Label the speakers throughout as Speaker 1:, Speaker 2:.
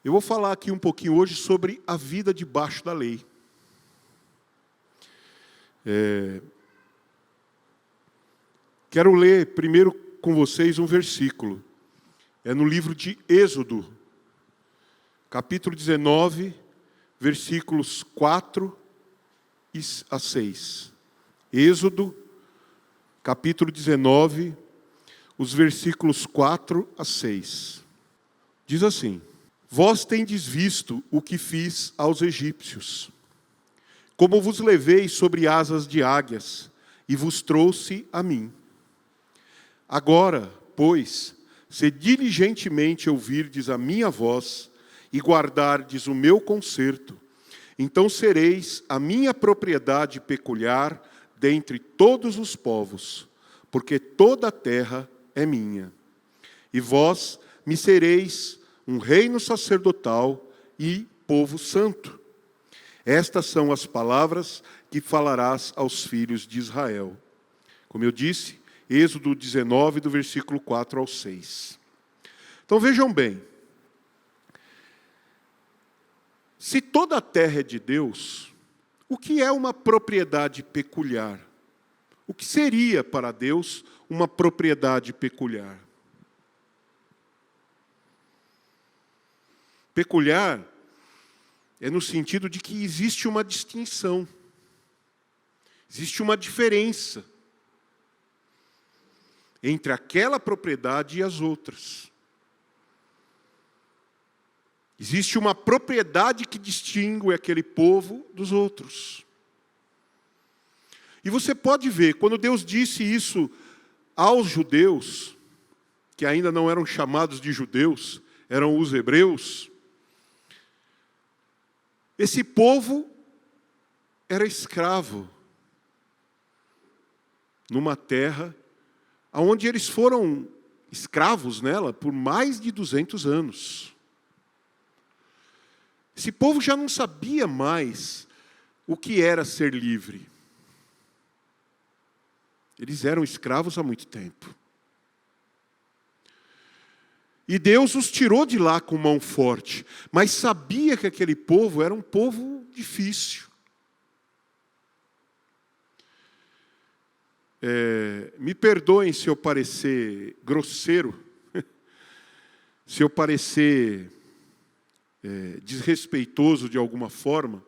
Speaker 1: Eu vou falar aqui um pouquinho hoje sobre a vida debaixo da lei. Quero ler primeiro com vocês um versículo. É no livro de Êxodo, capítulo 19, versículos 4 a 6. Êxodo, capítulo 19, os versículos 4 a 6. Diz assim: Vós tendes visto o que fiz aos egípcios, como vos levei sobre asas de águias, e vos trouxe a mim. Agora, pois, se diligentemente ouvirdes a minha voz, e guardardes o meu concerto, então sereis a minha propriedade peculiar dentre todos os povos, porque toda a terra é minha. E vós me sereis um reino sacerdotal e povo santo. Estas são as palavras que falarás aos filhos de Israel. Como eu disse, Êxodo 19, do versículo 4 ao 6. Então vejam bem. Se toda a terra é de Deus, o que é uma propriedade peculiar? O que seria para Deus uma propriedade peculiar? Peculiar é no sentido de que existe uma distinção, existe uma diferença entre aquela propriedade e as outras. Existe uma propriedade que distingue aquele povo dos outros. E você pode ver, quando Deus disse isso aos judeus, que ainda não eram chamados de judeus, eram os hebreus, esse povo era escravo numa terra onde eles foram escravos nela por mais de 200 anos. Esse povo já não sabia mais o que era ser livre. Eles eram escravos há muito tempo. E Deus os tirou de lá com mão forte, mas sabia que aquele povo era um povo difícil. Me perdoem se eu parecer grosseiro, se eu parecer desrespeitoso de alguma forma,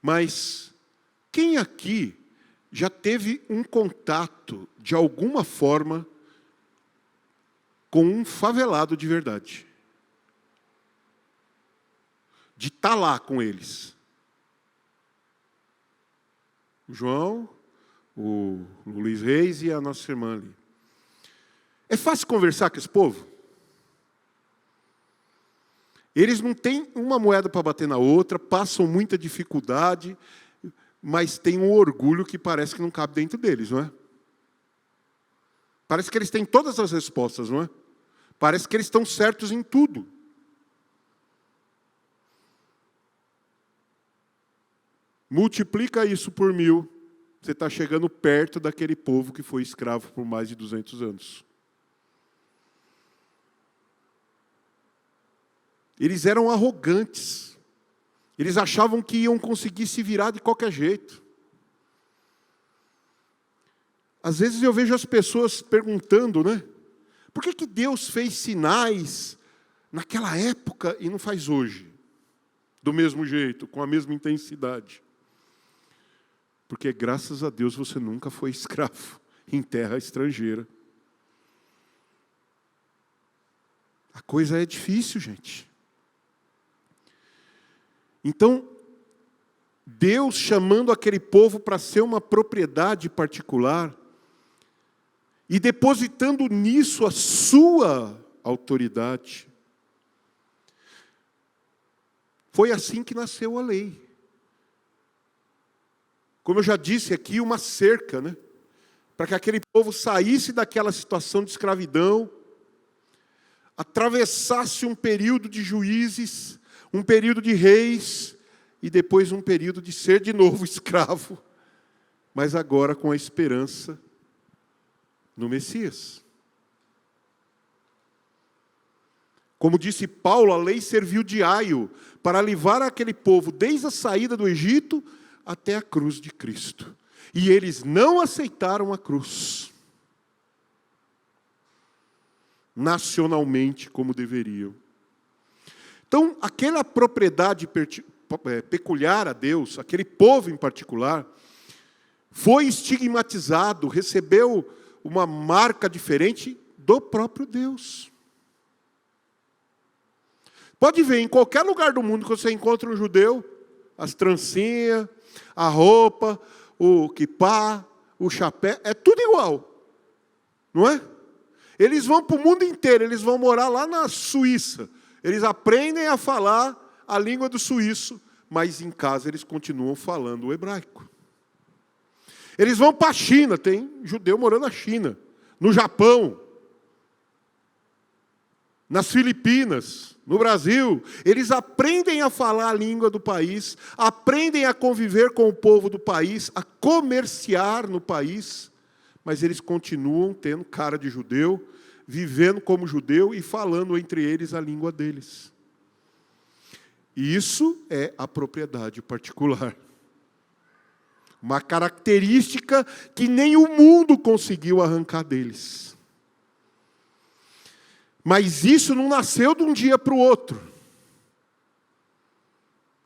Speaker 1: mas quem aqui já teve um contato, de alguma forma, com um favelado de verdade? De estar lá com eles. O João, o Luiz Reis e a nossa irmã ali. É fácil conversar com esse povo? Eles não têm uma moeda para bater na outra, passam muita dificuldade, mas têm um orgulho que parece que não cabe dentro deles, não é? Parece que eles têm todas as respostas, não é? Parece que eles estão certos em tudo. Multiplica isso por 1000, você está chegando perto daquele povo que foi escravo por mais de 200 anos. Eles eram arrogantes. Eles achavam que iam conseguir se virar de qualquer jeito. Às vezes eu vejo as pessoas perguntando, né? Por que Deus fez sinais naquela época e não faz hoje? Do mesmo jeito, com a mesma intensidade. Porque graças a Deus você nunca foi escravo em terra estrangeira. A coisa é difícil, gente. Então, Deus chamando aquele povo para ser uma propriedade particular e depositando nisso a sua autoridade. Foi assim que nasceu a lei. Como eu já disse aqui, uma cerca, né? Para que aquele povo saísse daquela situação de escravidão, atravessasse um período de juízes, um período de reis, e depois um período de ser de novo escravo, mas agora com a esperança no Messias. Como disse Paulo, a lei serviu de aio para levar aquele povo desde a saída do Egito até a cruz de Cristo. E eles não aceitaram a cruz nacionalmente como deveriam. Então, aquela propriedade peculiar a Deus, aquele povo em particular, foi estigmatizado, recebeu uma marca diferente do próprio Deus. Pode ver, em qualquer lugar do mundo que você encontra um judeu, as trancinhas, a roupa, o quipá, o chapéu, é tudo igual. Não é? Eles vão para o mundo inteiro, eles vão morar lá na Suíça. Eles aprendem a falar a língua do suíço, mas em casa eles continuam falando o hebraico. Eles vão para a China, tem judeu morando na China, no Japão, nas Filipinas, no Brasil. Eles aprendem a falar a língua do país, aprendem a conviver com o povo do país, a comerciar no país, mas eles continuam tendo cara de judeu, vivendo como judeu e falando entre eles a língua deles. E isso é a propriedade particular. Uma característica que nem o mundo conseguiu arrancar deles. Mas isso não nasceu de um dia para o outro.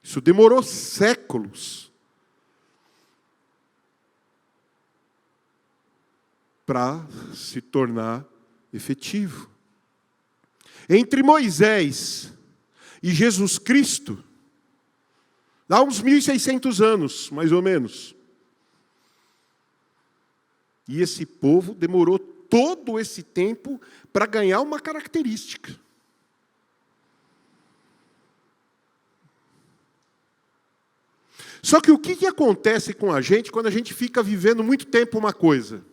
Speaker 1: Isso demorou séculos para se tornar efetivo. Entre Moisés e Jesus Cristo, dá uns 1.600 anos, mais ou menos. E esse povo demorou todo esse tempo para ganhar uma característica. Só que o que acontece com a gente quando a gente fica vivendo muito tempo uma coisa?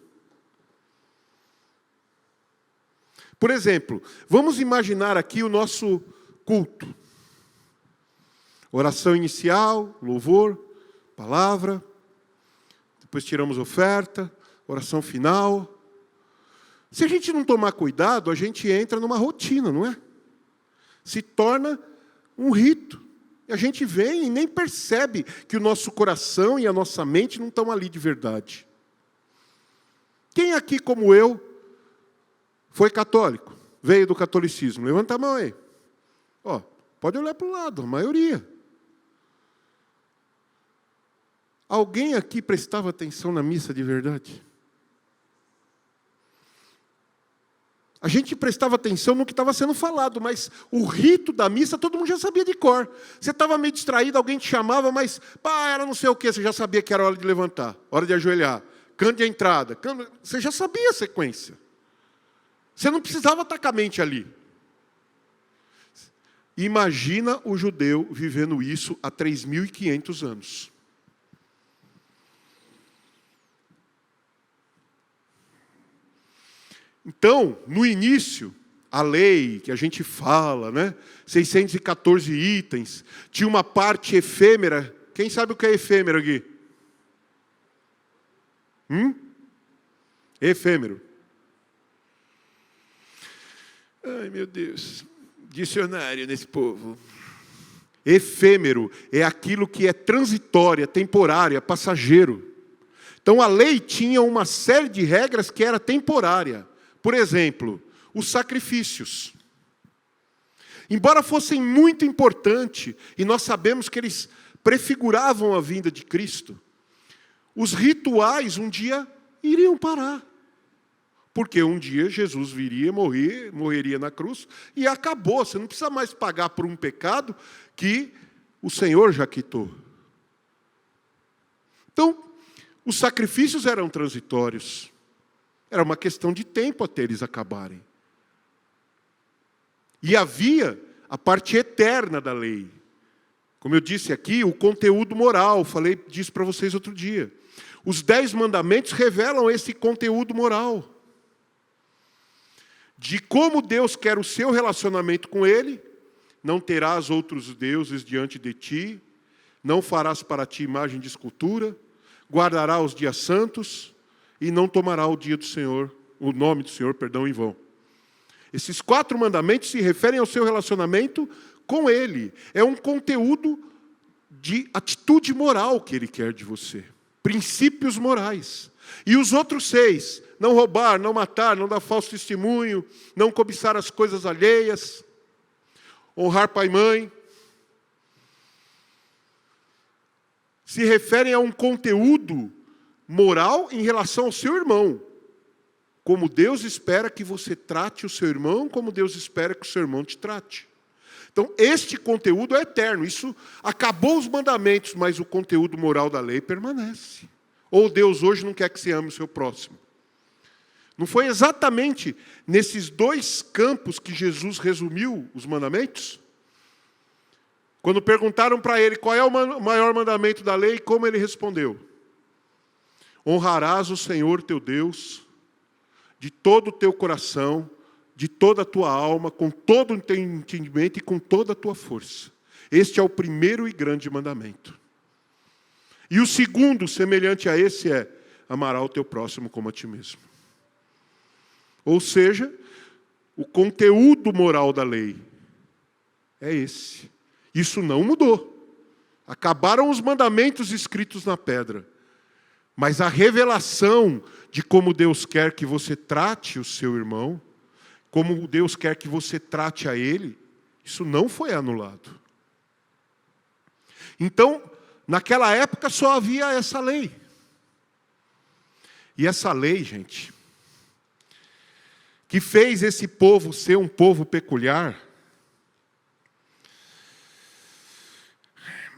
Speaker 1: Por exemplo, vamos imaginar aqui o nosso culto. Oração inicial, louvor, palavra, depois tiramos oferta, oração final. Se a gente não tomar cuidado, a gente entra numa rotina, não é? Se torna um rito. E a gente vem e nem percebe que o nosso coração e a nossa mente não estão ali de verdade. Quem aqui, como eu, foi católico? Veio do catolicismo? Levanta a mão aí. Ó, pode olhar para o lado, a maioria. Alguém aqui prestava atenção na missa de verdade? A gente prestava atenção no que estava sendo falado, mas o rito da missa todo mundo já sabia de cor. Você estava meio distraído, alguém te chamava, mas era não sei o quê, você já sabia que era hora de levantar, hora de ajoelhar, canto de entrada, você já sabia a sequência. Você não precisava estar com a mente ali. Imagina o judeu vivendo isso há 3.500 anos. Então, no início, a lei que a gente fala, né? 614 itens, tinha uma parte efêmera. Quem sabe o que é efêmero aqui? Efêmero. Ai, meu Deus. Dicionário nesse povo. Efêmero é aquilo que é transitório, é temporário, é passageiro. Então, a lei tinha uma série de regras que era temporária. Por exemplo, os sacrifícios. Embora fossem muito importantes, e nós sabemos que eles prefiguravam a vinda de Cristo, os rituais um dia iriam parar. Porque um dia Jesus viria, morreria na cruz, e acabou. Você não precisa mais pagar por um pecado que o Senhor já quitou. Então, os sacrifícios eram transitórios. Era uma questão de tempo até eles acabarem. E havia a parte eterna da lei. Como eu disse aqui, o conteúdo moral. Falei disso para vocês outro dia. Os 10 mandamentos revelam esse conteúdo moral. De como Deus quer o seu relacionamento com Ele. Não terás outros deuses diante de ti. Não farás para ti imagem de escultura. Guardarás os dias santos. E não tomará o dia do Senhor, o nome do Senhor, em vão. Esses 4 mandamentos se referem ao seu relacionamento com Ele. É um conteúdo de atitude moral que Ele quer de você. Princípios morais. E os outros 6, não roubar, não matar, não dar falso testemunho, não cobiçar as coisas alheias, honrar pai e mãe, se referem a um conteúdo moral em relação ao seu irmão. Como Deus espera que você trate o seu irmão, como Deus espera que o seu irmão te trate. Então, este conteúdo é eterno. Isso acabou os mandamentos, mas o conteúdo moral da lei permanece. Ou Deus hoje não quer que você ame o seu próximo. Não foi exatamente nesses 2 campos que Jesus resumiu os mandamentos? Quando perguntaram para ele qual é o maior mandamento da lei, como ele respondeu? Honrarás o Senhor teu Deus de todo o teu coração, de toda a tua alma, com todo o teu entendimento e com toda a tua força. Este é o primeiro e grande mandamento. E o segundo, semelhante a esse, é amarás o teu próximo como a ti mesmo. Ou seja, o conteúdo moral da lei é esse. Isso não mudou. Acabaram os mandamentos escritos na pedra. Mas a revelação de como Deus quer que você trate o seu irmão, como Deus quer que você trate a ele, isso não foi anulado. Então, naquela época só havia essa lei. E essa lei, gente, que fez esse povo ser um povo peculiar,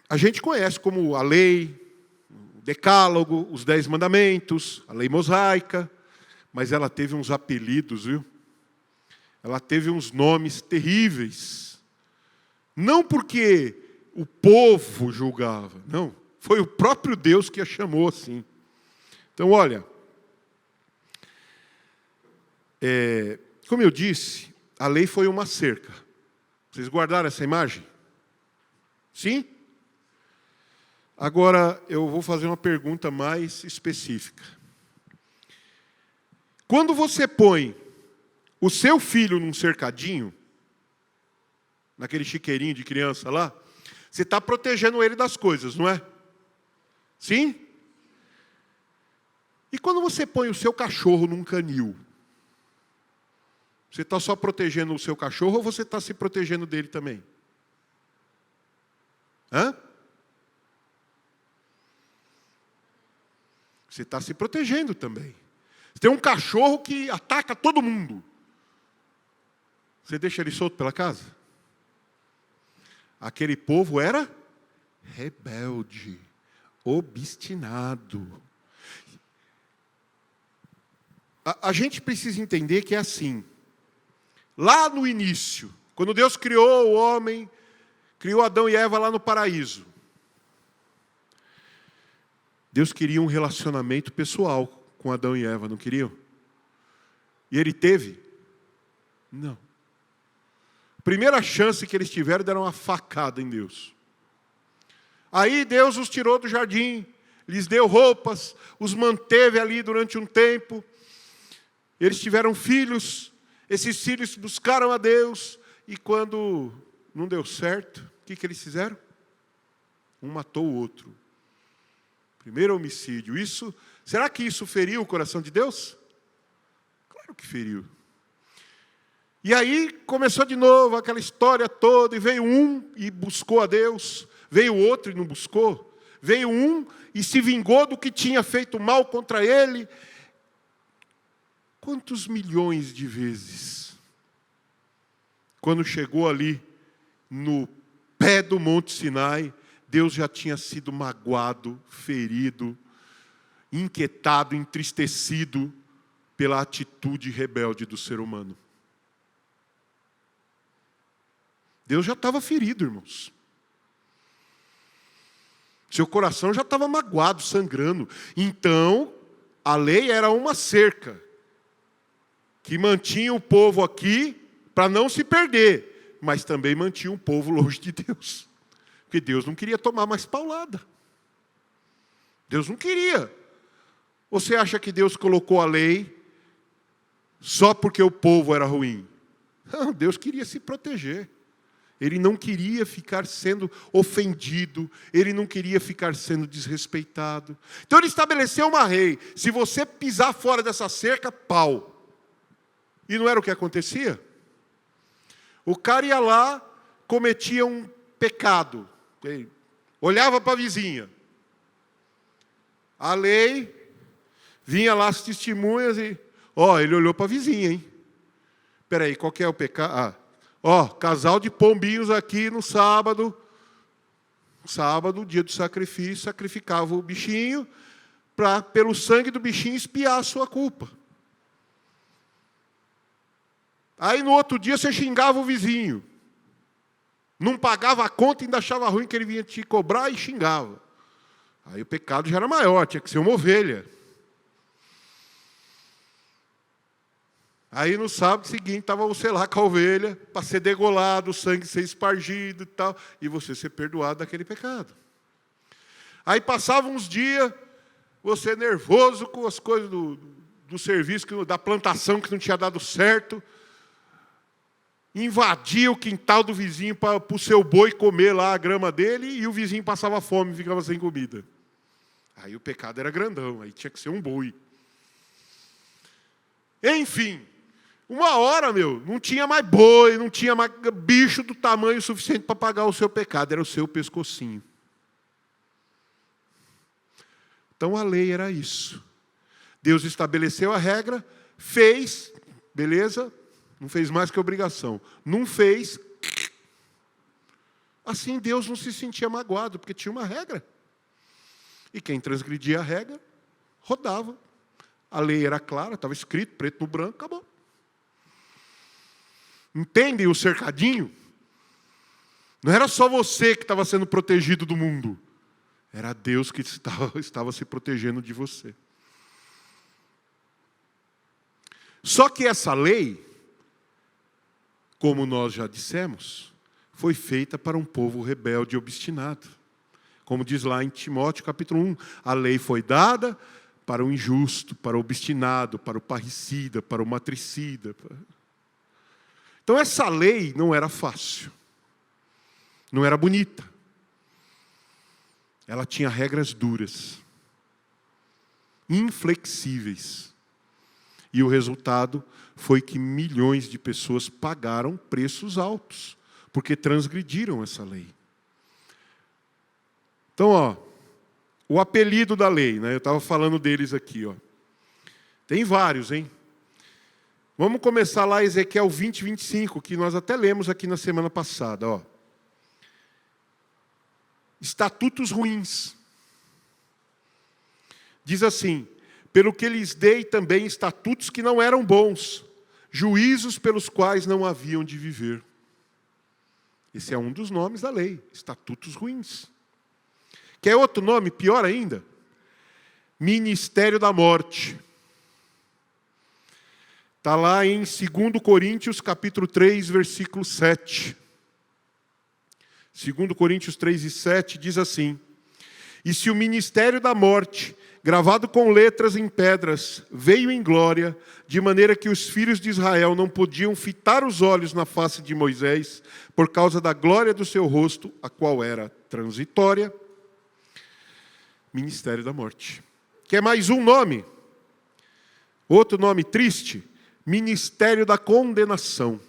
Speaker 1: a gente conhece como a lei, o decálogo, os 10 mandamentos, a lei mosaica, mas ela teve uns apelidos, viu? Ela teve uns nomes terríveis. Não porque o povo julgava, não. Foi o próprio Deus que a chamou assim. Então, olha, como eu disse, a lei foi uma cerca. Vocês guardaram essa imagem? Sim? Agora, eu vou fazer uma pergunta mais específica. Quando você põe o seu filho num cercadinho, naquele chiqueirinho de criança lá, você está protegendo ele das coisas, não é? Sim? E quando você põe o seu cachorro num canil, você está só protegendo o seu cachorro ou você está se protegendo dele também? Hã? Você está se protegendo também. Tem um cachorro que ataca todo mundo. Você deixa ele solto pela casa? Aquele povo era rebelde, obstinado. A gente precisa entender que é assim. Lá no início, quando Deus criou o homem, criou Adão e Eva lá no paraíso, Deus queria um relacionamento pessoal com Adão e Eva, não queriam? E ele teve? Não. A primeira chance que eles tiveram, deram uma facada em Deus. Aí Deus os tirou do jardim, lhes deu roupas, os manteve ali durante um tempo. Eles tiveram filhos, esses filhos buscaram a Deus, e quando não deu certo, o que eles fizeram? Um matou o outro. Primeiro homicídio. Será que isso feriu o coração de Deus? Claro que feriu. E aí começou de novo aquela história toda, e veio um e buscou a Deus, veio outro e não buscou, veio um e se vingou do que tinha feito mal contra ele. Quantos milhões de vezes? Quando chegou ali no pé do Monte Sinai, Deus já tinha sido magoado, ferido, inquietado, entristecido pela atitude rebelde do ser humano. Deus já estava ferido, irmãos. Seu coração já estava magoado, sangrando. Então, a lei era uma cerca que mantinha o povo aqui para não se perder, mas também mantinha o povo longe de Deus. Porque Deus não queria tomar mais paulada. Deus não queria. Você acha que Deus colocou a lei só porque o povo era ruim? Não, Deus queria se proteger. Ele não queria ficar sendo ofendido, ele não queria ficar sendo desrespeitado. Então ele estabeleceu uma lei: se você pisar fora dessa cerca, pau. E não era o que acontecia? O cara ia lá, cometia um pecado, olhava para a vizinha. A lei, vinha lá as testemunhas e... ele olhou para a vizinha, hein? Espera aí, qual que é o pecado? Casal de pombinhos aqui no sábado. Sábado, dia do sacrifício, sacrificava o bichinho para, pelo sangue do bichinho, expiar a sua culpa. Aí no outro dia você xingava o vizinho. Não pagava a conta e ainda achava ruim que ele vinha te cobrar e xingava. Aí o pecado já era maior, tinha que ser uma ovelha. Aí no sábado seguinte estava você lá com a ovelha para ser degolado, o sangue ser espargido e tal, e você ser perdoado daquele pecado. Aí passavam uns dias, você nervoso com as coisas do serviço, da plantação que não tinha dado certo, invadia o quintal do vizinho para o seu boi comer lá a grama dele, e o vizinho passava fome e ficava sem comida. Aí o pecado era grandão, aí tinha que ser um boi. Enfim, uma hora, não tinha mais boi, não tinha mais bicho do tamanho suficiente para pagar o seu pecado, era o seu pescocinho. Então a lei era isso. Deus estabeleceu a regra, fez, beleza, não fez mais que obrigação. Não fez, assim Deus não se sentia magoado, porque tinha uma regra. E quem transgredia a regra, rodava. A lei era clara, estava escrito, preto no branco, acabou. Entendem o cercadinho? Não era só você que estava sendo protegido do mundo. Era Deus que estava se protegendo de você. Só que essa lei, como nós já dissemos, foi feita para um povo rebelde e obstinado. Como diz lá em Timóteo capítulo 1, a lei foi dada para o injusto, para o obstinado, para o parricida, para o matricida. Então essa lei não era fácil, não era bonita. Ela tinha regras duras, inflexíveis. E o resultado foi que milhões de pessoas pagaram preços altos, porque transgrediram essa lei. Então, o apelido da lei, né? Eu estava falando deles aqui. Tem vários, hein? Vamos começar lá, Ezequiel 20, 25, que nós até lemos aqui na semana passada. Estatutos ruins. Diz assim: pelo que lhes dei também estatutos que não eram bons, juízos pelos quais não haviam de viver. Esse é um dos nomes da lei, estatutos ruins. Quer outro nome, pior ainda? Ministério da morte. Está lá em 2 Coríntios, capítulo 3, versículo 7. 2 Coríntios 3 e 7 diz assim: e se o ministério da morte, gravado com letras em pedras, veio em glória, de maneira que os filhos de Israel não podiam fitar os olhos na face de Moisés, por causa da glória do seu rosto, a qual era transitória, ministério da morte. Quer mais um nome? Outro nome triste? Ministério da condenação.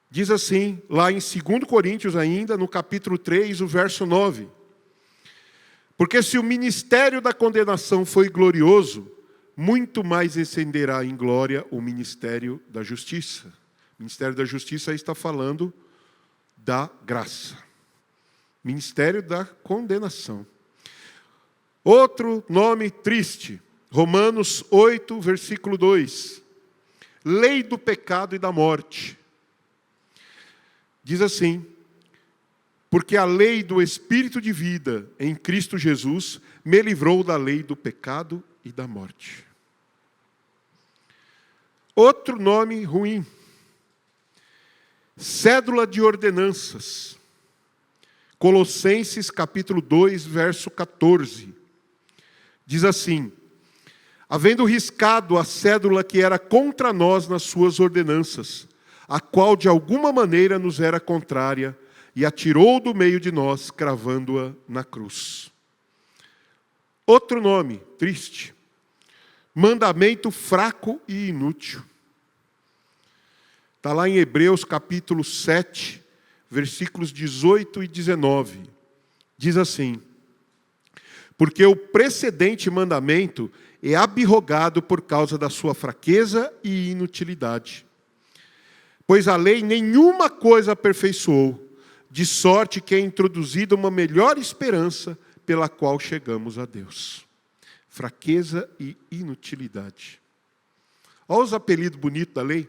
Speaker 1: Diz assim, lá em 2 Coríntios ainda, no capítulo 3, o verso 9. Porque se o ministério da condenação foi glorioso, muito mais ascenderá em glória o ministério da justiça. O ministério da justiça aí está falando da graça. Ministério da condenação. Outro nome triste, Romanos 8, versículo 2. Lei do pecado e da morte. Diz assim: porque a lei do Espírito de vida em Cristo Jesus me livrou da lei do pecado e da morte. Outro nome ruim, cédula de ordenanças. Colossenses capítulo 2, verso 14. Diz assim: havendo riscado a cédula que era contra nós nas suas ordenanças, a qual de alguma maneira nos era contrária, e atirou do meio de nós, cravando-a na cruz. Outro nome, triste. Mandamento fraco e inútil. Está lá em Hebreus capítulo 7, versículos 18 e 19. Diz assim: porque o precedente mandamento é abrogado por causa da sua fraqueza e inutilidade. Pois a lei nenhuma coisa aperfeiçoou, de sorte que é introduzida uma melhor esperança pela qual chegamos a Deus. Fraqueza e inutilidade. Olha os apelidos bonitos da lei.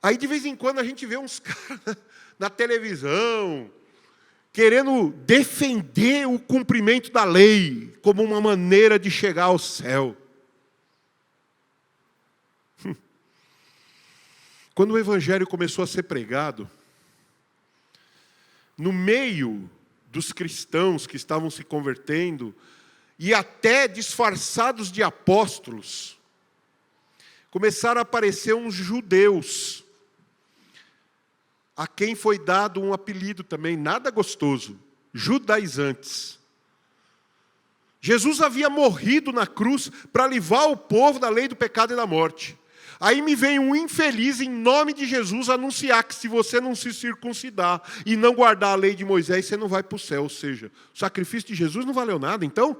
Speaker 1: Aí de vez em quando a gente vê uns caras na televisão querendo defender o cumprimento da lei como uma maneira de chegar ao céu. Quando o evangelho começou a ser pregado, no meio dos cristãos que estavam se convertendo, e até disfarçados de apóstolos, começaram a aparecer uns judeus, a quem foi dado um apelido também, nada gostoso, judaizantes. Jesus havia morrido na cruz para livrar o povo da lei do pecado e da morte. Aí me vem um infeliz, em nome de Jesus, anunciar que se você não se circuncidar e não guardar a lei de Moisés, você não vai para o céu. Ou seja, o sacrifício de Jesus não valeu nada, então?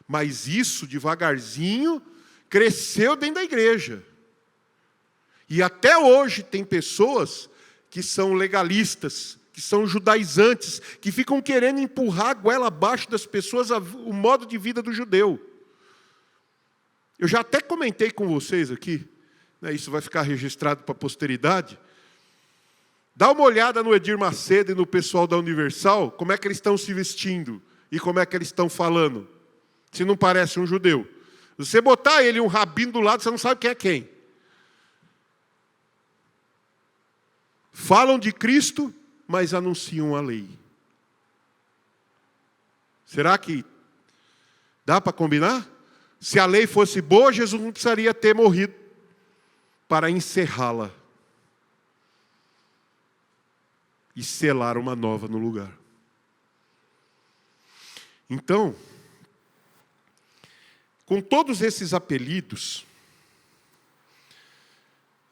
Speaker 1: Mas isso, devagarzinho, cresceu dentro da igreja. E até hoje tem pessoas que são legalistas, que são judaizantes, que ficam querendo empurrar a goela abaixo das pessoas o modo de vida do judeu. Eu já até comentei com vocês aqui, né, isso vai ficar registrado para a posteridade. Dá uma olhada no Edir Macedo e no pessoal da Universal, como é que eles estão se vestindo e como é que eles estão falando. Se não parece um judeu. Se você botar ele um rabino do lado, você não sabe quem é quem. Falam de Cristo, mas anunciam a lei. Será que dá para combinar? Se a lei fosse boa, Jesus não precisaria ter morrido para encerrá-la e selar uma nova no lugar. Então, com todos esses apelidos,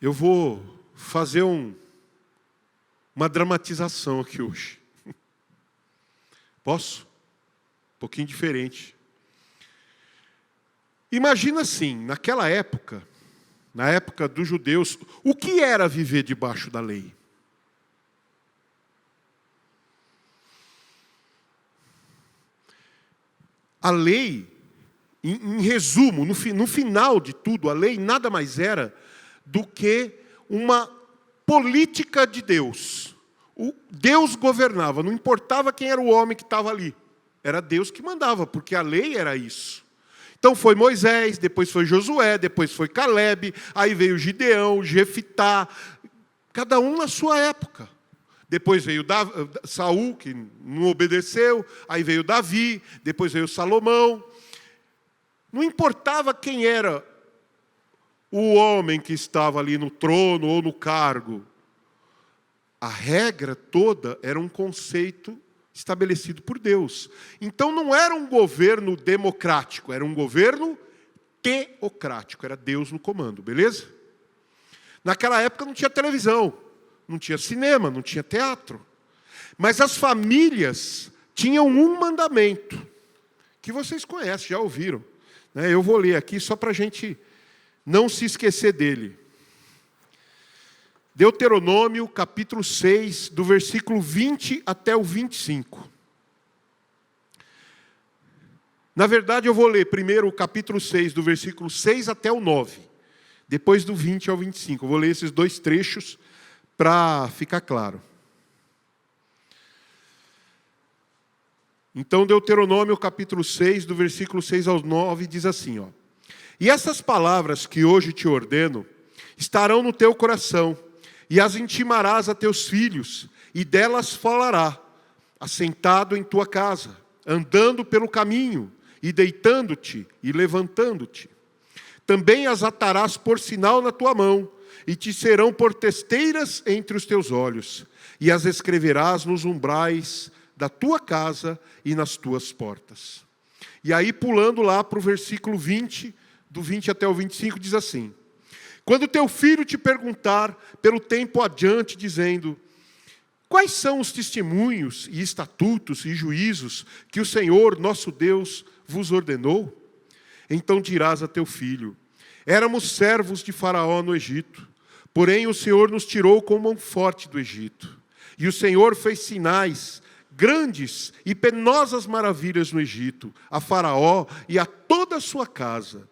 Speaker 1: eu vou fazer uma dramatização aqui hoje. Posso? Um pouquinho diferente. Imagina assim, naquela época, na época dos judeus, o que era viver debaixo da lei? A lei, em resumo, no final de tudo, a lei nada mais era do que uma política de Deus. Deus governava, não importava quem era o homem que estava ali. Era Deus que mandava, porque a lei era isso. Então foi Moisés, depois foi Josué, depois foi Caleb, aí veio Gideão, Jefitá, cada um na sua época. Depois veio Saul, que não obedeceu, aí veio Davi, depois veio Salomão. Não importava quem era o homem que estava ali no trono ou no cargo. A regra toda era um conceito estabelecido por Deus. Então não era um governo democrático, era um governo teocrático, era Deus no comando, beleza? Naquela época não tinha televisão, não tinha cinema, não tinha teatro. Mas as famílias tinham um mandamento, que vocês conhecem, já ouviram. Eu vou ler aqui só para a gente não se esquecer dele. Deuteronômio, capítulo 6, do versículo 20 até o 25. Na verdade, eu vou ler primeiro o capítulo 6, do versículo 6 até o 9. Depois do 20 ao 25. Eu vou ler esses dois trechos para ficar claro. Então, Deuteronômio, capítulo 6, do versículo 6 ao 9, diz assim, ó. E essas palavras que hoje te ordeno estarão no teu coração, e as intimarás a teus filhos, e delas falará, assentado em tua casa, andando pelo caminho, e deitando-te e levantando-te. Também as atarás por sinal na tua mão, e te serão por testeiras entre os teus olhos, e as escreverás nos umbrais da tua casa e nas tuas portas. E aí, pulando lá para o versículo 20, do 20 até o 25, diz assim: quando teu filho te perguntar pelo tempo adiante, dizendo: quais são os testemunhos e estatutos e juízos que o Senhor, nosso Deus, vos ordenou? Então dirás a teu filho: éramos servos de Faraó no Egito, porém o Senhor nos tirou com mão forte do Egito. E o Senhor fez sinais, grandes e penosas maravilhas no Egito, a Faraó e a toda a sua casa,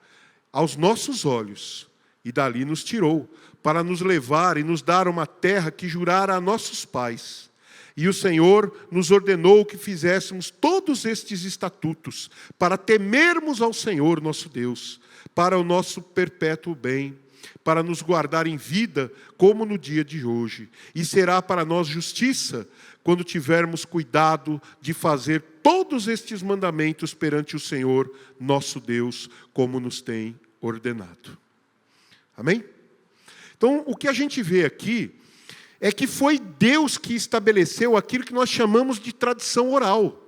Speaker 1: aos nossos olhos. E dali nos tirou, para nos levar e nos dar uma terra que jurara a nossos pais. E o Senhor nos ordenou que fizéssemos todos estes estatutos, para temermos ao Senhor nosso Deus, para o nosso perpétuo bem, para nos guardar em vida, como no dia de hoje. E será para nós justiça, quando tivermos cuidado de fazer todos estes mandamentos perante o Senhor nosso Deus, como nos tem ordenado. Amém? Então, o que a gente vê aqui é que foi Deus que estabeleceu aquilo que nós chamamos de tradição oral.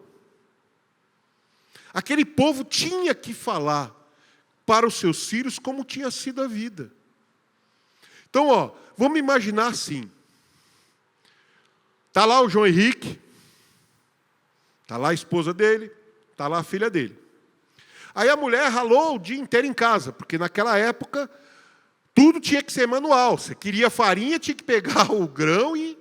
Speaker 1: Aquele povo tinha que falar para os seus filhos como tinha sido a vida. Então, vamos imaginar assim. Está lá o João Henrique, está lá a esposa dele, está lá a filha dele. Aí a mulher ralou o dia inteiro em casa, porque naquela época tudo tinha que ser manual. Você queria farinha, tinha que pegar o grão e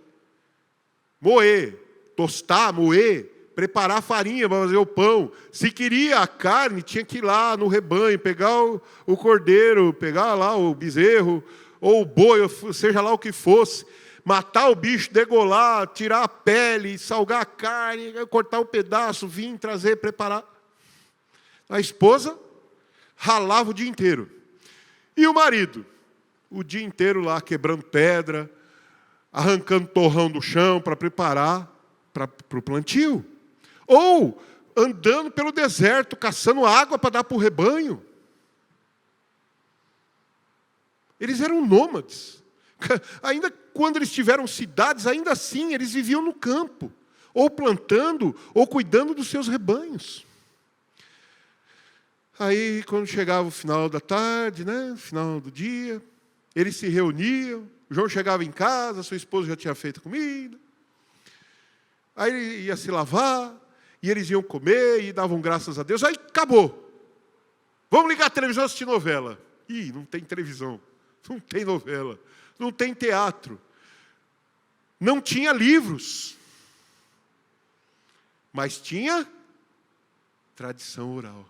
Speaker 1: moer, tostar, moer, preparar a farinha para fazer o pão. Se queria a carne, tinha que ir lá no rebanho, pegar o cordeiro, pegar lá o bezerro, ou o boi, ou seja lá o que fosse, matar o bicho, degolar, tirar a pele, salgar a carne, cortar um pedaço, vir, trazer, preparar. A esposa ralava o dia inteiro. E o marido? O dia inteiro lá quebrando pedra, arrancando torrão do chão para preparar para o plantio. Ou andando pelo deserto, caçando água para dar para o rebanho. Eles eram nômades. Ainda quando eles tiveram cidades, ainda assim eles viviam no campo, ou plantando, ou cuidando dos seus rebanhos. Aí, quando chegava o final da tarde, final do dia, eles se reuniam, o João chegava em casa, sua esposa já tinha feito comida, aí ele ia se lavar, e eles iam comer, e davam graças a Deus, aí acabou. Vamos ligar a televisão e assistir novela. Ih, não tem televisão, não tem novela, não tem teatro, não tinha livros, mas tinha tradição oral.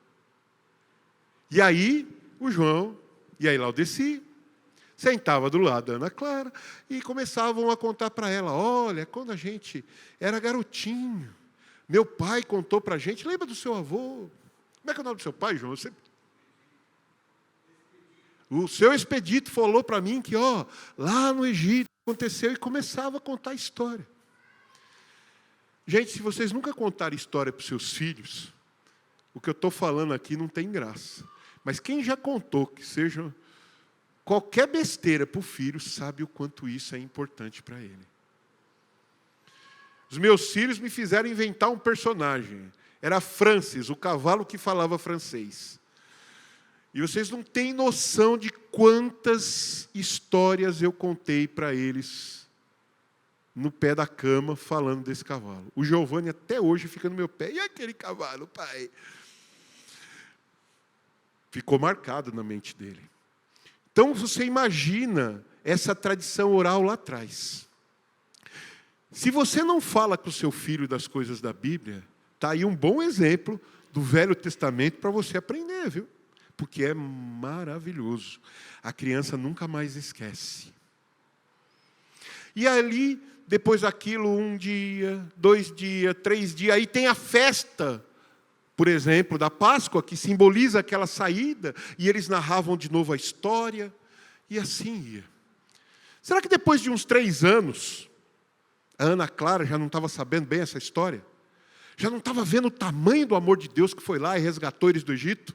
Speaker 1: E aí, o João e a Laudeci sentava do lado da Ana Clara e começavam a contar para ela: olha, quando a gente era garotinho, meu pai contou para a gente, lembra do seu avô? Como é que é o nome do seu pai, João? O seu Expedito falou para mim que, lá no Egito aconteceu, e começava a contar a história. Gente, se vocês nunca contarem história para os seus filhos, o que eu estou falando aqui não tem graça. Mas quem já contou que seja qualquer besteira para o filho, sabe o quanto isso é importante para ele. Os meus filhos me fizeram inventar um personagem. Era Francis, o cavalo que falava francês. E vocês não têm noção de quantas histórias eu contei para eles no pé da cama falando desse cavalo. O Giovanni até hoje fica no meu pé. E aquele cavalo, pai? Ficou marcado na mente dele. Então você imagina essa tradição oral lá atrás. Se você não fala com o seu filho das coisas da Bíblia, está aí um bom exemplo do Velho Testamento para você aprender, viu? Porque é maravilhoso. A criança nunca mais esquece. E ali, depois daquilo, 1 dia, 2 dias, 3 dias, aí tem a festa, por exemplo, da Páscoa, que simboliza aquela saída, e eles narravam de novo a história, e assim ia. Será que depois de uns 3 anos, a Ana Clara já não estava sabendo bem essa história? Já não estava vendo o tamanho do amor de Deus que foi lá e resgatou eles do Egito?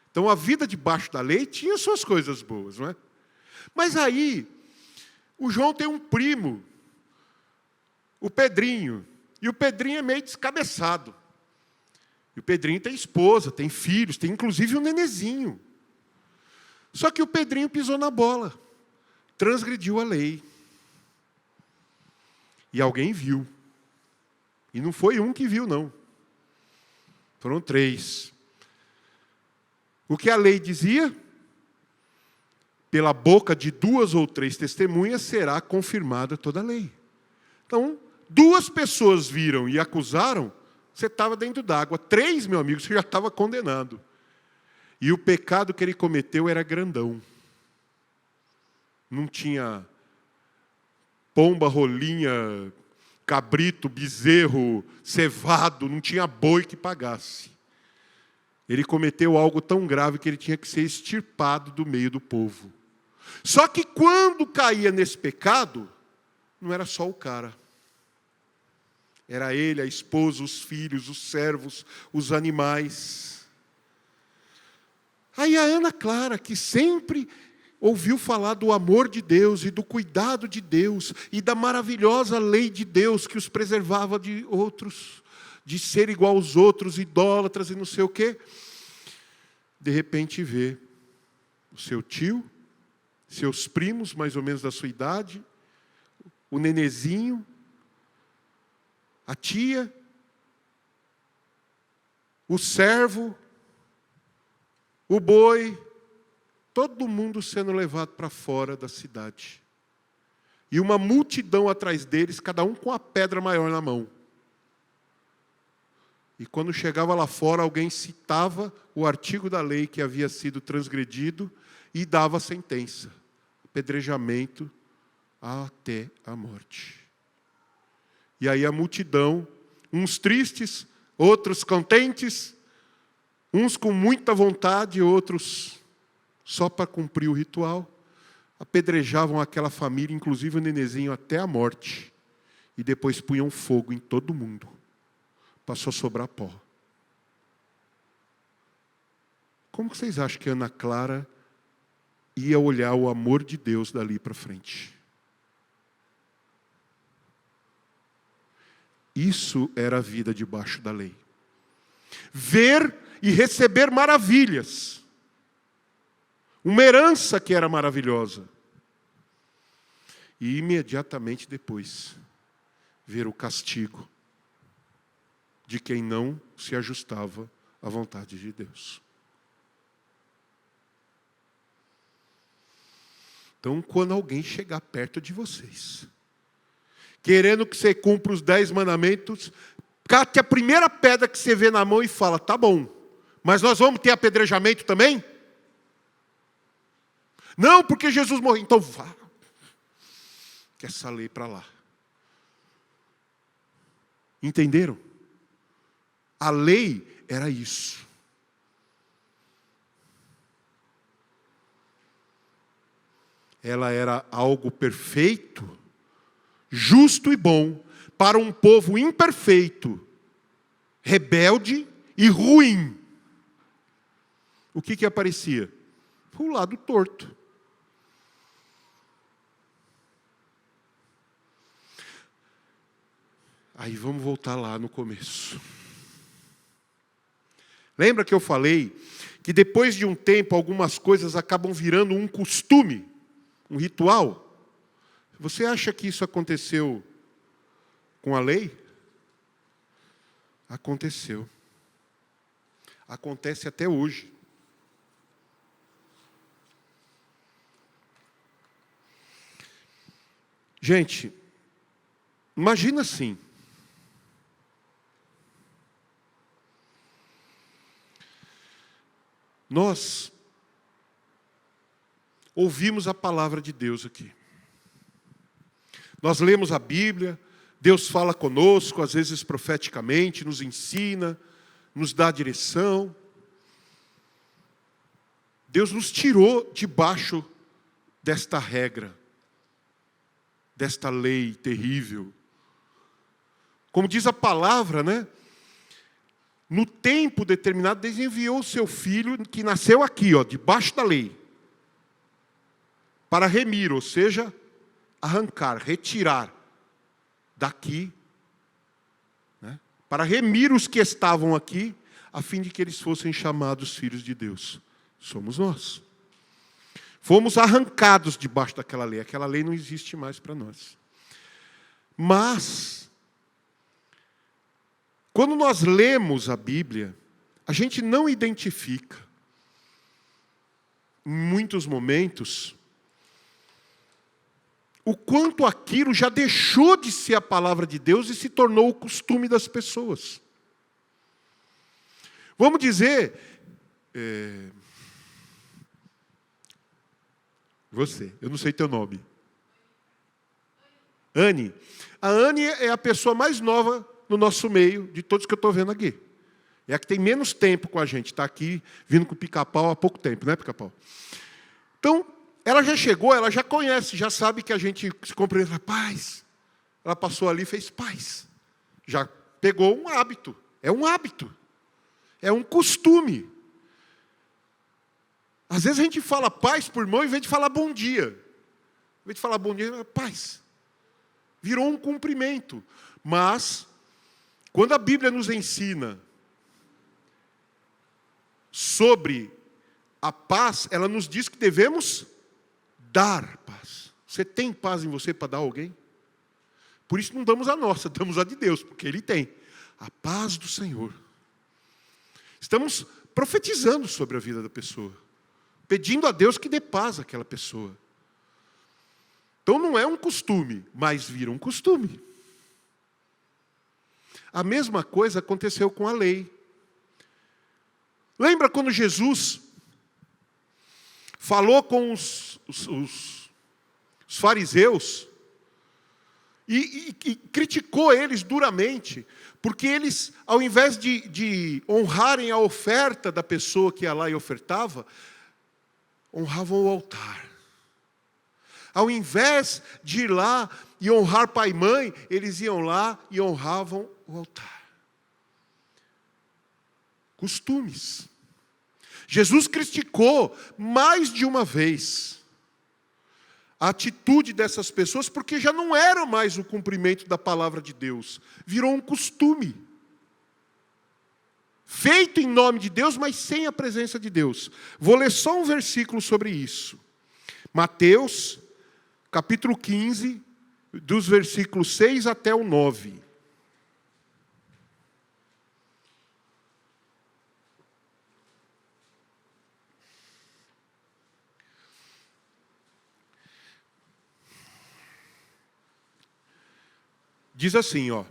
Speaker 1: Então a vida debaixo da lei tinha suas coisas boas, não é? Mas aí, o João tem um primo, o Pedrinho, e o Pedrinho é meio descabeçado. E o Pedrinho tem esposa, tem filhos, tem inclusive um nenezinho. Só que o Pedrinho pisou na bola, transgrediu a lei. E alguém viu. E não foi um que viu, não. Foram 3. O que a lei dizia? Pela boca de 2 ou 3 testemunhas será confirmada toda a lei. Então, 2 pessoas viram e acusaram, você estava dentro d'água. 3, meu amigo, você já estava condenado. E o pecado que ele cometeu era grandão. Não tinha pomba, rolinha, cabrito, bezerro, cevado, não tinha boi que pagasse. Ele cometeu algo tão grave que ele tinha que ser extirpado do meio do povo. Só que quando caía nesse pecado, não era só o cara. Era ele, a esposa, os filhos, os servos, os animais. Aí a Ana Clara, que sempre ouviu falar do amor de Deus e do cuidado de Deus e da maravilhosa lei de Deus que os preservava de outros, de ser igual aos outros, idólatras e não sei o quê, de repente vê o seu tio, seus primos, mais ou menos da sua idade, o nenezinho, a tia, o servo, o boi, todo mundo sendo levado para fora da cidade. E uma multidão atrás deles, cada um com a pedra maior na mão. E quando chegava lá fora, alguém citava o artigo da lei que havia sido transgredido e dava a sentença: apedrejamento até a morte. E aí a multidão, uns tristes, outros contentes, uns com muita vontade, outros só para cumprir o ritual, apedrejavam aquela família, inclusive o nenezinho, até a morte. E depois punham fogo em todo mundo. Passou a sobrar pó. Como que vocês acham que Ana Clara ia olhar o amor de Deus dali para frente? Isso era a vida debaixo da lei. Ver e receber maravilhas. Uma herança que era maravilhosa. E imediatamente depois, ver o castigo de quem não se ajustava à vontade de Deus. Então, quando alguém chegar perto de vocês, querendo que você cumpra os 10 mandamentos, cate a primeira pedra que você vê na mão e fala: tá bom, mas nós vamos ter apedrejamento também? Não, porque Jesus morreu. Então vá. Que essa lei para lá. Entenderam? A lei era isso. Ela era algo perfeito, justo e bom para um povo imperfeito, rebelde e ruim. O que aparecia? O lado torto. Aí vamos voltar lá no começo. Lembra que eu falei que depois de um tempo algumas coisas acabam virando um costume, um ritual? Você acha que isso aconteceu com a lei? Aconteceu. Acontece até hoje. Gente, imagina assim. Nós ouvimos a palavra de Deus aqui. Nós lemos a Bíblia, Deus fala conosco, às vezes profeticamente, nos ensina, nos dá direção. Deus nos tirou debaixo desta regra, desta lei terrível. Como diz a palavra, né? No tempo determinado, Deus enviou o seu filho, que nasceu aqui, ó, debaixo da lei, para remir, ou seja, arrancar, retirar daqui, né? Para remir os que estavam aqui, a fim de que eles fossem chamados filhos de Deus. Somos nós. Fomos arrancados debaixo daquela lei. Aquela lei não existe mais para nós. Mas, quando nós lemos a Bíblia, a gente não identifica, em muitos momentos, o quanto aquilo já deixou de ser a palavra de Deus e se tornou o costume das pessoas. Vamos dizer, você, eu não sei teu nome. Anne. A Anne é a pessoa mais nova no nosso meio, de todos que eu estou vendo aqui. É a que tem menos tempo com a gente. Está aqui, vindo com o Pica-Pau há pouco tempo, né, Pica-Pau? Então, ela já chegou, ela já conhece, já sabe que a gente se cumprimenta, paz. Ela passou ali e fez paz. Já pegou um hábito. É um hábito. É um costume. Às vezes a gente fala paz por irmão, em vez de falar bom dia. Em vez de falar bom dia, paz. Virou um cumprimento. Mas, quando a Bíblia nos ensina sobre a paz, ela nos diz que devemos dar paz. Você tem paz em você para dar a alguém? Por isso não damos a nossa, damos a de Deus, porque Ele tem. A paz do Senhor. Estamos profetizando sobre a vida da pessoa. Pedindo a Deus que dê paz àquela pessoa. Então não é um costume, mas vira um costume. A mesma coisa aconteceu com a lei. Lembra quando Jesus falou com os fariseus e criticou eles duramente, porque eles, ao invés de honrarem a oferta da pessoa que ia lá e ofertava, honravam o altar. Ao invés de ir lá e honrar pai e mãe, eles iam lá e honravam o altar. Costumes. Jesus criticou mais de uma vez a atitude dessas pessoas, porque já não era mais o cumprimento da palavra de Deus. Virou um costume. Feito em nome de Deus, mas sem a presença de Deus. Vou ler só um versículo sobre isso. Mateus, capítulo 15, dos versículos 6 até o 9. Diz assim, ó.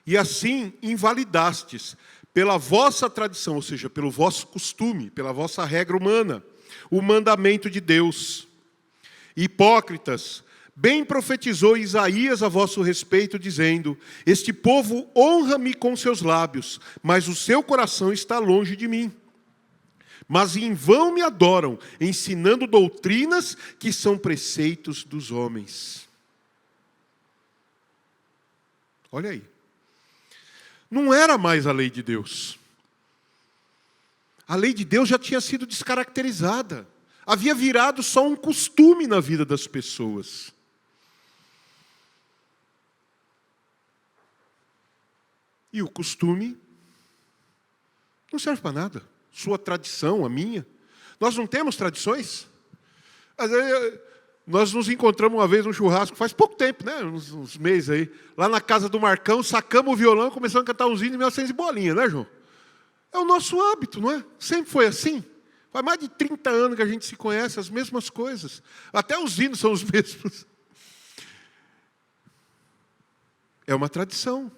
Speaker 1: E assim invalidastes, pela vossa tradição, ou seja, pelo vosso costume, pela vossa regra humana, o mandamento de Deus. Hipócritas, bem profetizou Isaías a vosso respeito, dizendo: este povo honra-me com seus lábios, mas o seu coração está longe de mim. Mas em vão me adoram, ensinando doutrinas que são preceitos dos homens. Olha aí. Não era mais a lei de Deus. A lei de Deus já tinha sido descaracterizada. Havia virado só um costume na vida das pessoas. E o costume não serve para nada. Sua tradição, a minha. Nós não temos tradições? Nós nos encontramos uma vez num churrasco, faz pouco tempo, né? Uns meses aí. Lá na casa do Marcão, sacamos o violão e começamos a cantar uns hinos de 1900 e bolinha, né, João? É o nosso hábito, não é? Sempre foi assim. Faz mais de 30 anos que a gente se conhece, as mesmas coisas. Até os hinos são os mesmos. É uma tradição.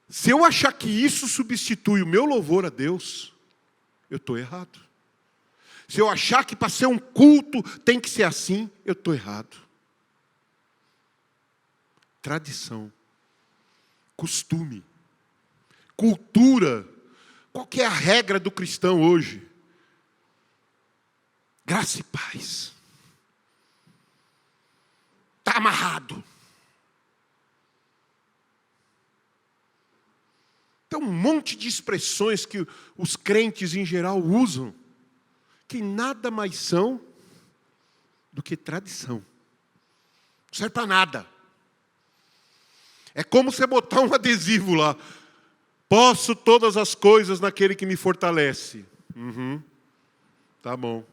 Speaker 1: Se eu achar que isso substitui o meu louvor a Deus, eu estou errado. Se eu achar que para ser um culto tem que ser assim, eu estou errado. Tradição, costume, cultura. Qual que é a regra do cristão hoje? Graça e paz. Está amarrado. um monte de expressões que os crentes em geral usam, que nada mais são do que tradição. Não serve para nada. É como você botar um adesivo lá. Posso todas as coisas naquele que me fortalece. Tá bom.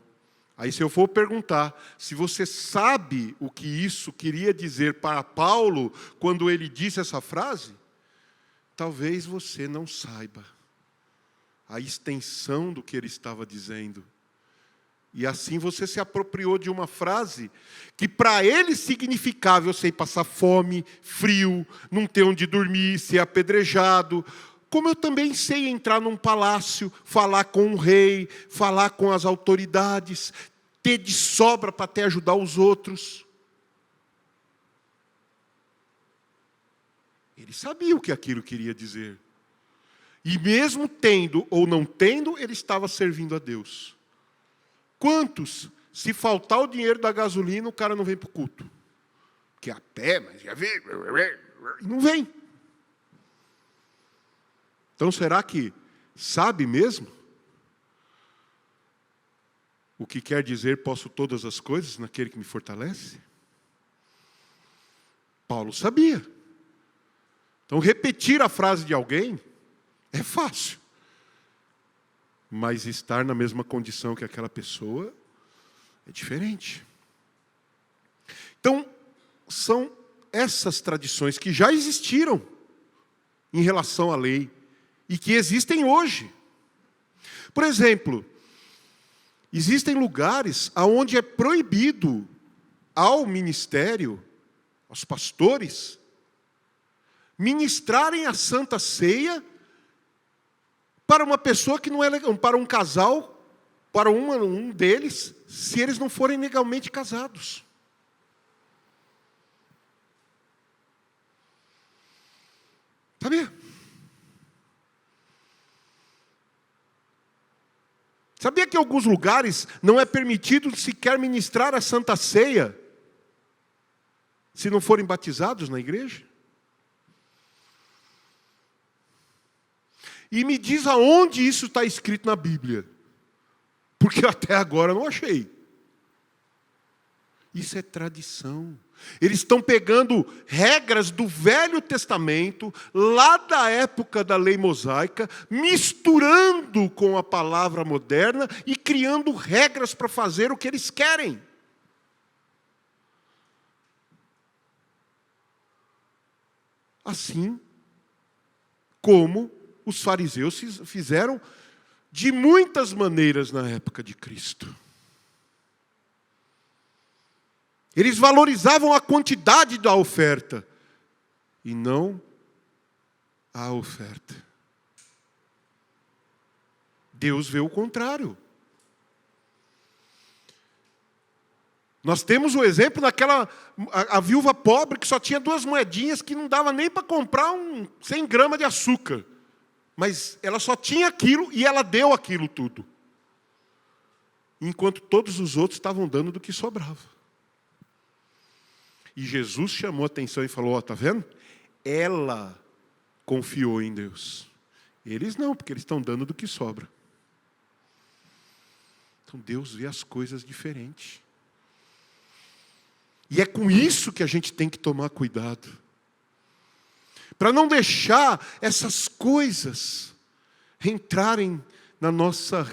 Speaker 1: Aí se eu for perguntar se você sabe o que isso queria dizer para Paulo quando ele disse essa frase, talvez você não saiba a extensão do que ele estava dizendo. E assim você se apropriou de uma frase que para ele significava, eu sei, passar fome, frio, não ter onde dormir, ser apedrejado. Como eu também sei entrar num palácio, falar com o rei, falar com as autoridades, ter de sobra para até ajudar os outros. Ele sabia o que aquilo queria dizer. E mesmo tendo ou não tendo, ele estava servindo a Deus. Quantos, se faltar o dinheiro da gasolina, o cara não vem para o culto? Porque a pé, mas já vem. Não vem. Então, será que sabe mesmo o que quer dizer posso todas as coisas naquele que me fortalece? Paulo sabia. Então, repetir a frase de alguém é fácil. Mas estar na mesma condição que aquela pessoa é diferente. Então, são essas tradições que já existiram em relação à lei e que existem hoje. Por exemplo, existem lugares onde é proibido ao ministério, aos pastores, ministrarem a Santa Ceia para uma pessoa que não é legal, para um casal, para um deles, se eles não forem legalmente casados. Sabia? Sabia que em alguns lugares não é permitido sequer ministrar a Santa Ceia se não forem batizados na igreja? E me diz aonde isso está escrito na Bíblia. Porque até agora eu não achei. Isso é tradição. Eles estão pegando regras do Velho Testamento, lá da época da lei mosaica, misturando com a palavra moderna e criando regras para fazer o que eles querem. Assim como os fariseus fizeram de muitas maneiras na época de Cristo. Eles valorizavam a quantidade da oferta e não a oferta. Deus vê o contrário. Nós temos o exemplo daquela a viúva pobre que só tinha 2 moedinhas que não dava nem para comprar 100 gramas de açúcar. Mas ela só tinha aquilo e ela deu aquilo tudo. Enquanto todos os outros estavam dando do que sobrava. E Jesus chamou a atenção e falou, está vendo? Ela confiou em Deus. Eles não, porque eles estão dando do que sobra. Então Deus vê as coisas diferentes. E é com isso que a gente tem que tomar cuidado. Para não deixar essas coisas entrarem na nossa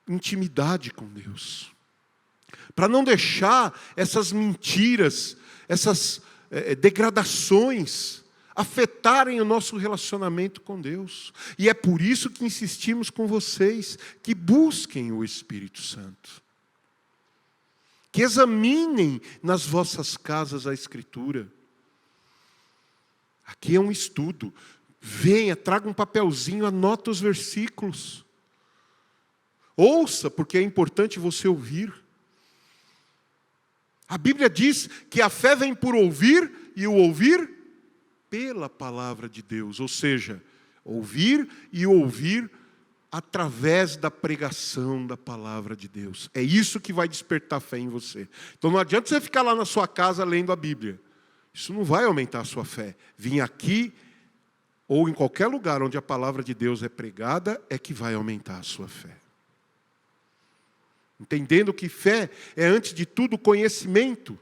Speaker 1: intimidade com Deus. Para não deixar essas mentiras, essas degradações afetarem o nosso relacionamento com Deus. E é por isso que insistimos com vocês que busquem o Espírito Santo. Que examinem nas vossas casas a Escritura. Aqui é um estudo. Venha, traga um papelzinho, anota os versículos. Ouça, porque é importante você ouvir. A Bíblia diz que a fé vem por ouvir e o ouvir pela palavra de Deus. Ou seja, ouvir e ouvir através da pregação da palavra de Deus. É isso que vai despertar fé em você. Então não adianta você ficar lá na sua casa lendo a Bíblia. Isso não vai aumentar a sua fé. Vim aqui ou em qualquer lugar onde a palavra de Deus é pregada, é que vai aumentar a sua fé. Entendendo que fé é, antes de tudo, conhecimento,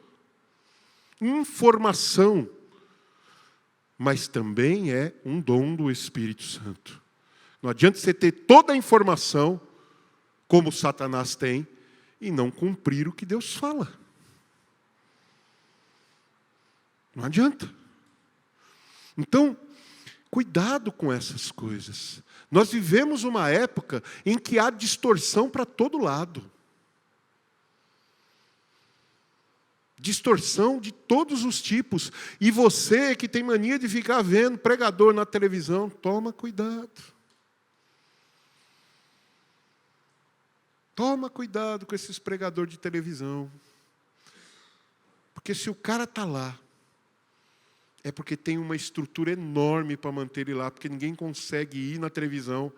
Speaker 1: informação, mas também é um dom do Espírito Santo. Não adianta você ter toda a informação, como Satanás tem, e não cumprir o que Deus fala. Não adianta. Então, cuidado com essas coisas. Nós vivemos uma época em que há distorção para todo lado. Distorção de todos os tipos. E você que tem mania de ficar vendo pregador na televisão, toma cuidado. Toma cuidado com esses pregadores de televisão. Porque se o cara está lá, é porque tem uma estrutura enorme para manter ele lá, porque ninguém consegue ir na televisão,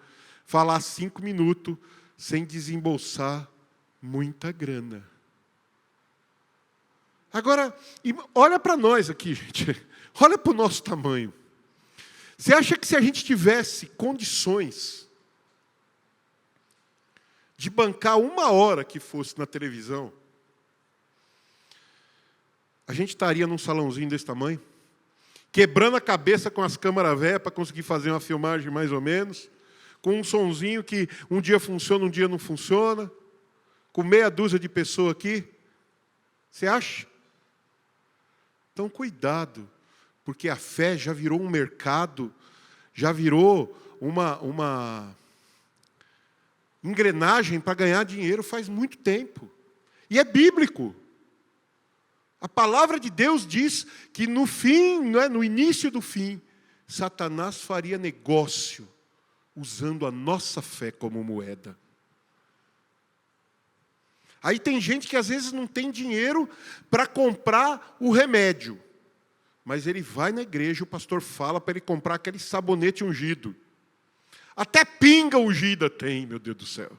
Speaker 1: falar 5 minutos, sem desembolsar muita grana. Agora, olha para nós aqui, gente. Olha para o nosso tamanho. Você acha que se a gente tivesse condições de bancar 1 hora que fosse na televisão, a gente estaria num salãozinho desse tamanho, quebrando a cabeça com as câmeras velhas para conseguir fazer uma filmagem mais ou menos, com um sonzinho que um dia funciona, um dia não funciona, com meia dúzia de pessoas aqui? Você acha? Então, cuidado, porque a fé já virou um mercado, já virou uma engrenagem para ganhar dinheiro faz muito tempo. E é bíblico. A palavra de Deus diz que no fim, no início do fim, Satanás faria negócio usando a nossa fé como moeda. Aí tem gente que às vezes não tem dinheiro para comprar o remédio. Mas ele vai na igreja, o pastor fala para ele comprar aquele sabonete ungido. Até pinga ungida tem, meu Deus do céu.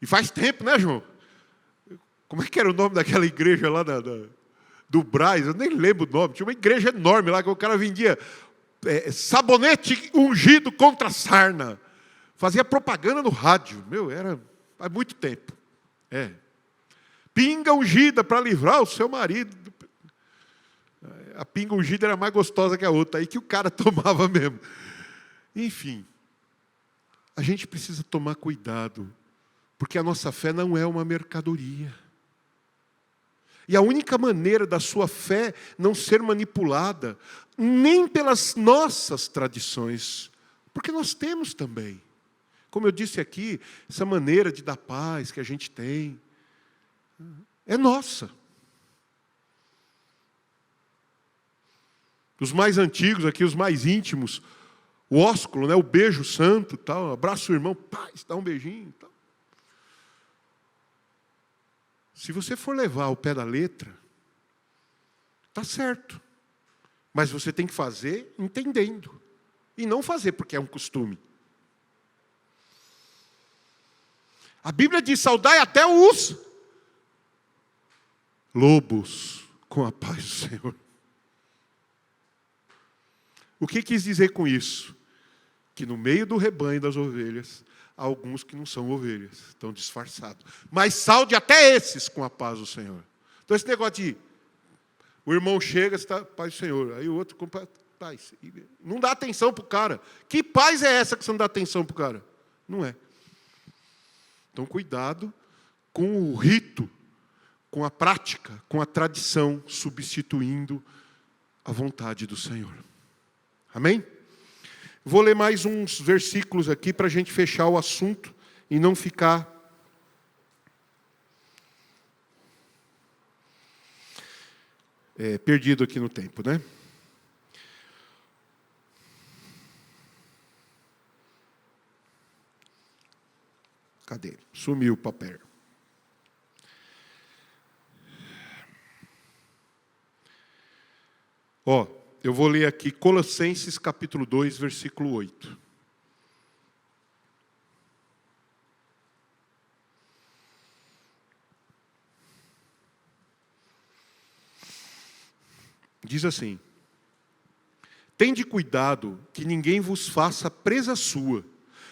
Speaker 1: E faz tempo, né, João? Como é que era o nome daquela igreja lá do Brás? Eu nem lembro o nome. Tinha uma igreja enorme lá que o cara vendia sabonete ungido contra a sarna. Fazia propaganda no rádio. Era há muito tempo. Pinga ungida para livrar o seu marido. A pinga ungida era mais gostosa que a outra. Aí que o cara tomava mesmo. Enfim. A gente precisa tomar cuidado. Porque a nossa fé não é uma mercadoria. E a única maneira da sua fé não ser manipulada, nem pelas nossas tradições, porque nós temos também. Como eu disse aqui, essa maneira de dar paz que a gente tem, é nossa. Os mais antigos aqui, os mais íntimos, o ósculo, o beijo santo, tal, abraça o irmão, paz, dá um beijinho, tal. Se você for levar ao pé da letra, está certo. Mas você tem que fazer entendendo. E não fazer porque é um costume. A Bíblia diz, saudai até os lobos com a paz do Senhor. O que quis dizer com isso? Que no meio do rebanho das ovelhas, há alguns que não são ovelhas, estão disfarçados. Mas salde até esses com a paz do Senhor. Então esse negócio de o irmão chega, está paz do Senhor, aí o outro compra paz. Não dá atenção para o cara. Que paz é essa que você não dá atenção para o cara? Não é. Então cuidado com o rito, com a prática, com a tradição, substituindo a vontade do Senhor. Amém? Vou ler mais uns versículos aqui para a gente fechar o assunto e não ficar perdido aqui no tempo, né? Cadê? Sumiu o papel. Eu vou ler aqui Colossenses capítulo 2, versículo 8. Diz assim: Tende cuidado que ninguém vos faça presa sua,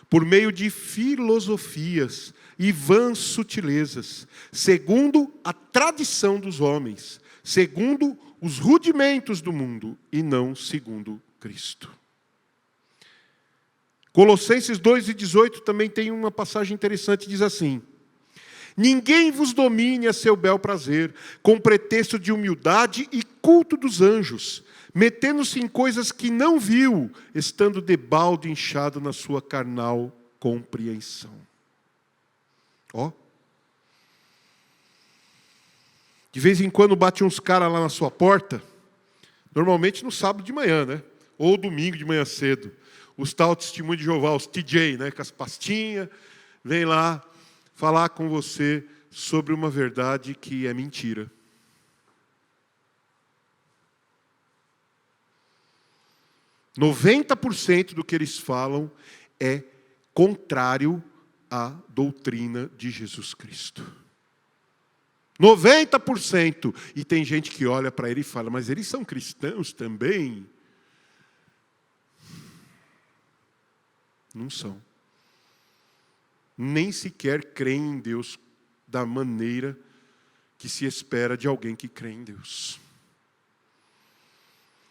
Speaker 1: por meio de filosofias e vãs sutilezas, segundo a tradição dos homens, segundo os rudimentos do mundo, e não segundo Cristo. Colossenses 2:18 também tem uma passagem interessante, diz assim: ninguém vos domine a seu bel prazer, com pretexto de humildade e culto dos anjos, metendo-se em coisas que não viu, estando debalde inchado na sua carnal compreensão. Ó. De vez em quando bate uns caras lá na sua porta, normalmente no sábado de manhã, né? Ou domingo de manhã cedo. Os tal testemunhos de Jeová, os TJ, né? Com as pastinhas, vem lá falar com você sobre uma verdade que é mentira. %90 do que eles falam é contrário à doutrina de Jesus Cristo. 90%. E tem gente que olha para ele e fala, mas eles são cristãos também? Não são. Nem sequer creem em Deus da maneira que se espera de alguém que crê em Deus.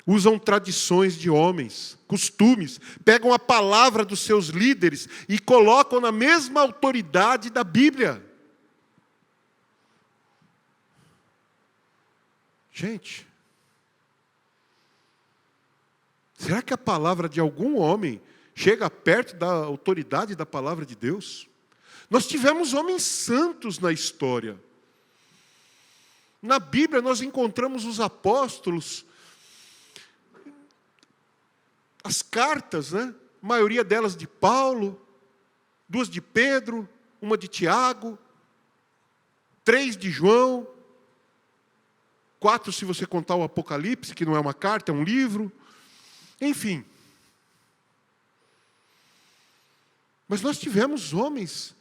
Speaker 1: Usam tradições de homens, costumes, pegam a palavra dos seus líderes e colocam na mesma autoridade da Bíblia. Gente, será que a palavra de algum homem chega perto da autoridade da palavra de Deus? Nós tivemos homens santos na história. Na Bíblia nós encontramos os apóstolos, as cartas, né? A maioria delas de Paulo, 2 de Pedro, 1 de Tiago, 3 de João, 4 se você contar o Apocalipse, que não é uma carta, é um livro. Enfim. Mas nós tivemos homens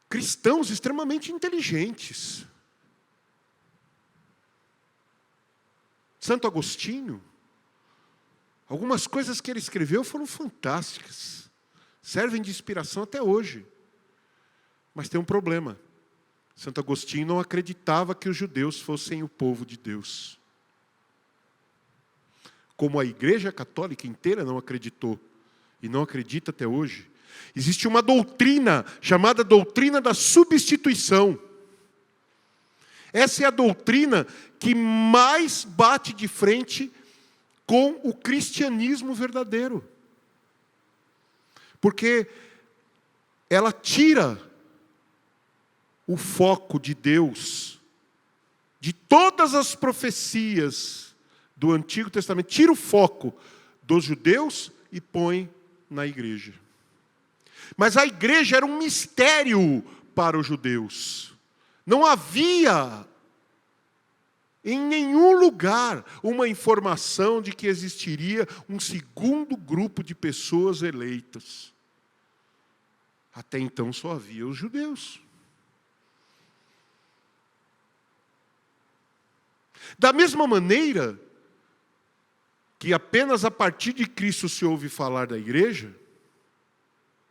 Speaker 1: cristãos extremamente inteligentes. Santo Agostinho, algumas coisas que ele escreveu foram fantásticas. Servem de inspiração até hoje. Mas tem um problema. Santo Agostinho não acreditava que os judeus fossem o povo de Deus. Como a Igreja Católica inteira não acreditou, e não acredita até hoje, existe uma doutrina chamada doutrina da substituição. Essa é a doutrina que mais bate de frente com o cristianismo verdadeiro. Porque ela tira o foco de Deus de todas as profecias do Antigo Testamento, tira o foco dos judeus e põe na igreja. Mas a igreja era um mistério para os judeus. Não havia em nenhum lugar uma informação de que existiria um segundo grupo de pessoas eleitas. Até então só havia os judeus. Da mesma maneira que apenas a partir de Cristo se ouve falar da igreja,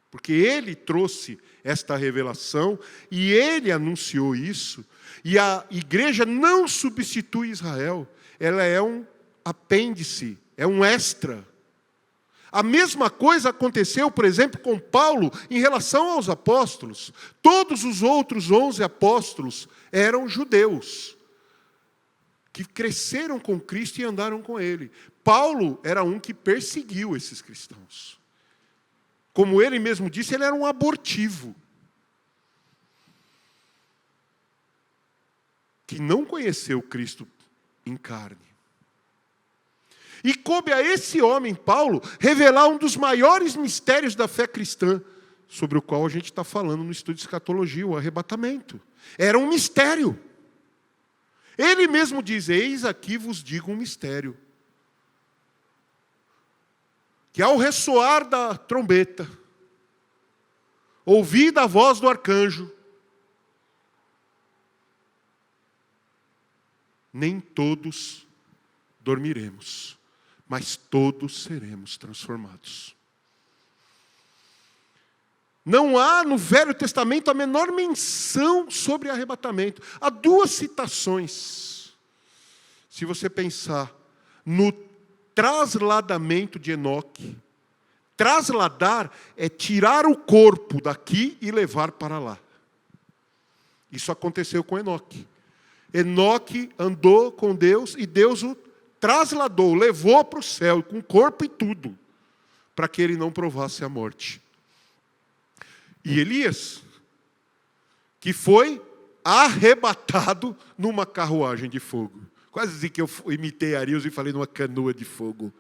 Speaker 1: porque Ele trouxe esta revelação e Ele anunciou isso, e a igreja não substitui Israel, ela é um apêndice, é um extra. A mesma coisa aconteceu, por exemplo, com Paulo em relação aos apóstolos. Todos os outros 11 apóstolos eram judeus, que cresceram com Cristo e andaram com Ele. Paulo era um que perseguiu esses cristãos. Como ele mesmo disse, ele era um abortivo. Que não conheceu Cristo em carne. E coube a esse homem, Paulo, revelar um dos maiores mistérios da fé cristã, sobre o qual a gente está falando no estudo de escatologia, o arrebatamento. Era um mistério. Ele mesmo diz, eis aqui vos digo um mistério. Que ao ressoar da trombeta, ouvida a voz do arcanjo, nem todos dormiremos, mas todos seremos transformados. Não há no Velho Testamento a menor menção sobre arrebatamento. Há duas citações. Se você pensar no trasladamento de Enoque, trasladar é tirar o corpo daqui e levar para lá. Isso aconteceu com Enoque. Enoque andou com Deus e Deus o trasladou, levou para o céu, com corpo e tudo, para que ele não provasse a morte. E Elias, que foi arrebatado numa carruagem de fogo. Quase dizia que eu imitei a Arius e falei numa canoa de fogo.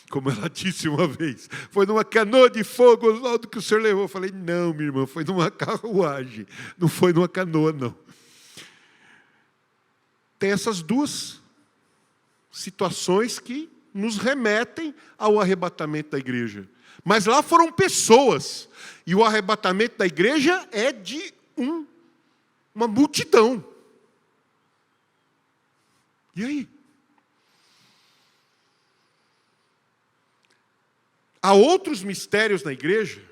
Speaker 1: Como ela disse uma vez. Foi numa canoa de fogo, Oswaldo, que o senhor levou. Eu falei, não, minha irmã, foi numa carruagem. Não foi numa canoa, não. Tem essas duas situações que nos remetem ao arrebatamento da igreja. Mas lá foram pessoas. E o arrebatamento da igreja é de uma multidão. E aí? Há outros mistérios na igreja,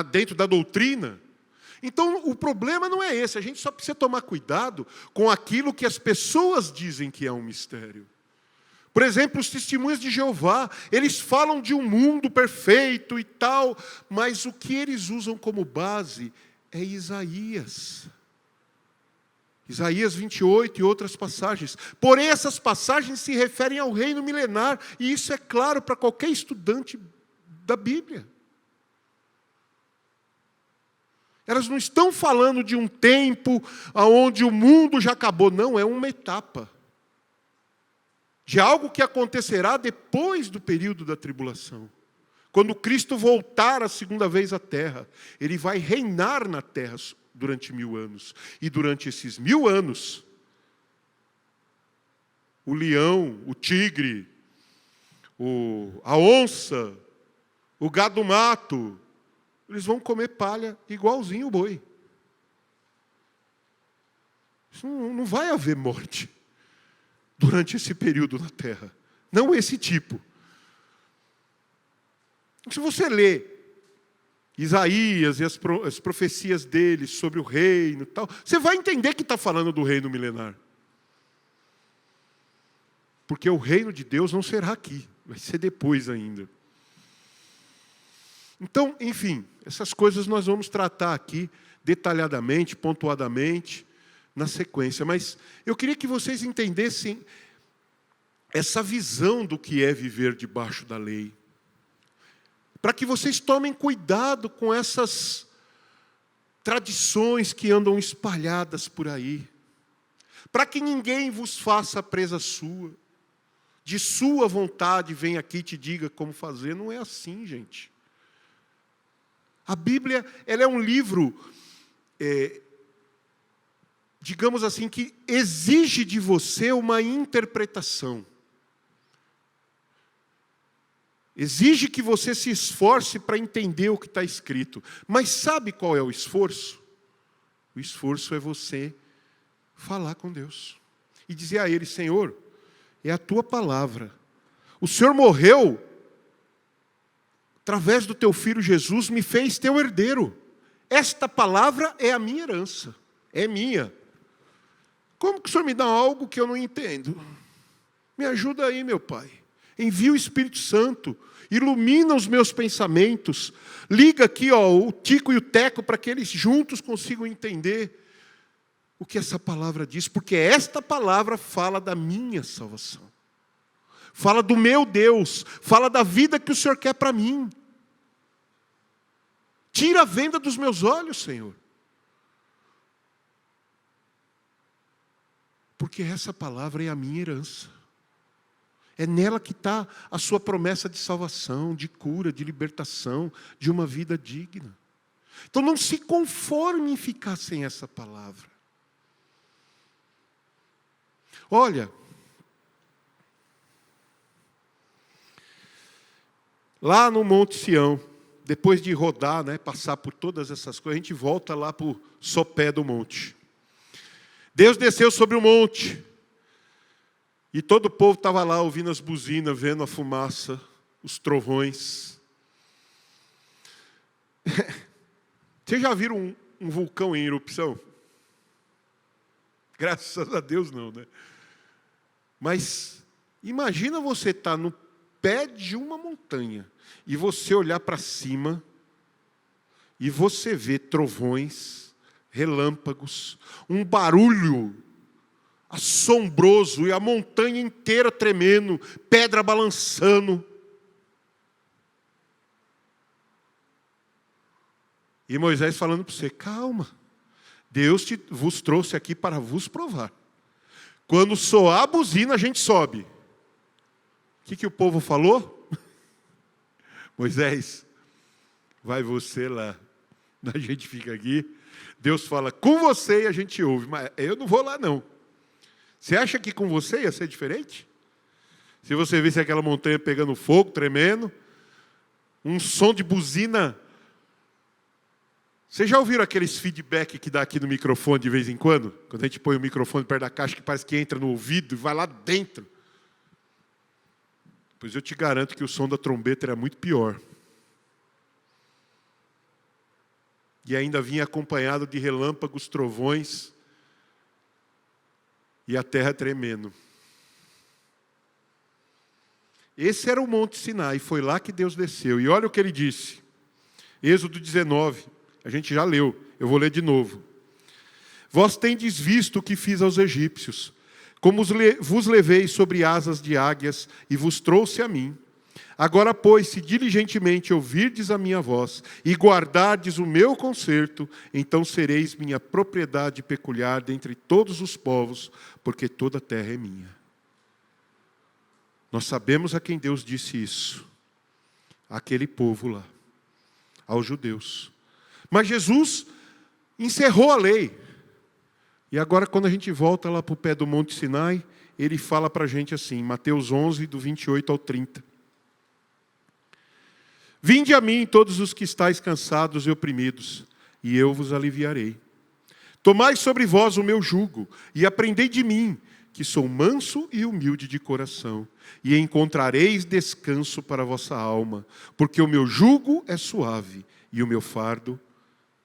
Speaker 1: dentro da doutrina. Então, o problema não é esse. A gente só precisa tomar cuidado com aquilo que as pessoas dizem que é um mistério. Por exemplo, os testemunhas de Jeová, eles falam de um mundo perfeito e tal, mas o que eles usam como base é Isaías. Isaías 28 e outras passagens. Porém, essas passagens se referem ao reino milenar, e isso é claro para qualquer estudante da Bíblia. Elas não estão falando de um tempo onde o mundo já acabou, não, é uma etapa. De algo que acontecerá depois do período da tribulação. Quando Cristo voltar a segunda vez à terra, ele vai reinar na terra durante 1000 anos. E durante esses 1000 anos, o leão, o tigre, a onça, o gado mato, eles vão comer palha igualzinho o boi. Isso não vai haver morte durante esse período na terra. Não esse tipo. Se você lê Isaías e as profecias dele sobre o reino e tal, você vai entender que está falando do reino milenar. Porque o reino de Deus não será aqui, vai ser depois ainda. Então, enfim, essas coisas nós vamos tratar aqui detalhadamente, pontuadamente, na sequência. Mas eu queria que vocês entendessem essa visão do que é viver debaixo da lei. Para que vocês tomem cuidado com essas tradições que andam espalhadas por aí. Para que ninguém vos faça presa sua. De sua vontade vem aqui e te diga como fazer. Não é assim, gente. A Bíblia, ela é um livro, digamos assim, que exige de você uma interpretação. Exige que você se esforce para entender o que está escrito. Mas sabe qual é o esforço? O esforço é você falar com Deus. E dizer a Ele, Senhor, é a Tua palavra. O Senhor morreu, através do Teu Filho Jesus, me fez Teu herdeiro. Esta palavra é a minha herança. É minha. Como que o Senhor me dá algo que eu não entendo? Me ajuda aí, meu Pai. Envia o Espírito Santo, ilumina os meus pensamentos, liga aqui o Tico e o Teco para que eles juntos consigam entender o que essa palavra diz, porque esta palavra fala da minha salvação, fala do meu Deus, fala da vida que o Senhor quer para mim. Tira a venda dos meus olhos, Senhor. Porque essa palavra é a minha herança. É nela que está a sua promessa de salvação, de cura, de libertação, de uma vida digna. Então não se conforme em ficar sem essa palavra. Olha, lá no Monte Sião, depois de rodar, passar por todas essas coisas, a gente volta lá para o sopé do monte. Deus desceu sobre o monte. E todo o povo estava lá ouvindo as buzinas, vendo a fumaça, os trovões. Vocês já viram um vulcão em erupção? Graças a Deus não, né? Mas imagina você estar no pé de uma montanha e você olhar para cima e você ver trovões, relâmpagos, um barulho assombroso e a montanha inteira tremendo, pedra balançando. E Moisés falando para você, calma, Deus vos trouxe aqui para vos provar. Quando soar a buzina, a gente sobe. O que o povo falou? Moisés, vai você lá. A gente fica aqui. Deus fala com você e a gente ouve. Mas eu não vou lá, não. Você acha que com você ia ser diferente? Se você visse aquela montanha pegando fogo, tremendo, um som de buzina. Vocês já ouviram aqueles feedback que dá aqui no microfone de vez em quando? Quando a gente põe o microfone perto da caixa, que parece que entra no ouvido e vai lá dentro. Pois eu te garanto que o som da trombeta era muito pior. E ainda vinha acompanhado de relâmpagos, trovões e a terra tremendo. Esse era o Monte Sinai, foi lá que Deus desceu. E olha o que ele disse. Êxodo 19, a gente já leu, eu vou ler de novo. Vós tendes visto o que fiz aos egípcios, como vos levei sobre asas de águias e vos trouxe a mim. Agora, pois, se diligentemente ouvirdes a minha voz e guardardes o meu concerto, então sereis minha propriedade peculiar dentre todos os povos, porque toda a terra é minha. Nós sabemos a quem Deus disse isso. Aquele povo lá, aos judeus. Mas Jesus encerrou a lei. E agora, quando a gente volta lá para o pé do Monte Sinai, ele fala para a gente assim, Mateus 11, do 28 ao 30. Vinde a mim todos os que estáis cansados e oprimidos, e eu vos aliviarei. Tomai sobre vós o meu jugo, e aprendei de mim, que sou manso e humilde de coração, e encontrareis descanso para a vossa alma, porque o meu jugo é suave, e o meu fardo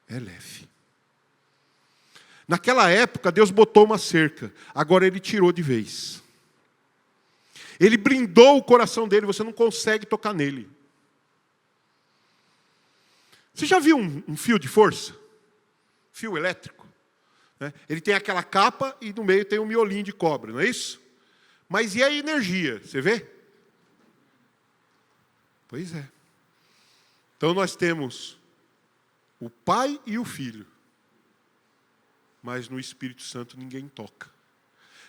Speaker 1: é leve. Naquela época, Deus botou uma cerca, agora Ele tirou de vez. Ele blindou o coração dele, você não consegue tocar nele. Você já viu um fio de força? Fio elétrico? Né? Ele tem aquela capa e no meio tem um miolinho de cobre, não é isso? Mas e a energia? Você vê? Pois é. Então nós temos o Pai e o Filho. Mas no Espírito Santo ninguém toca.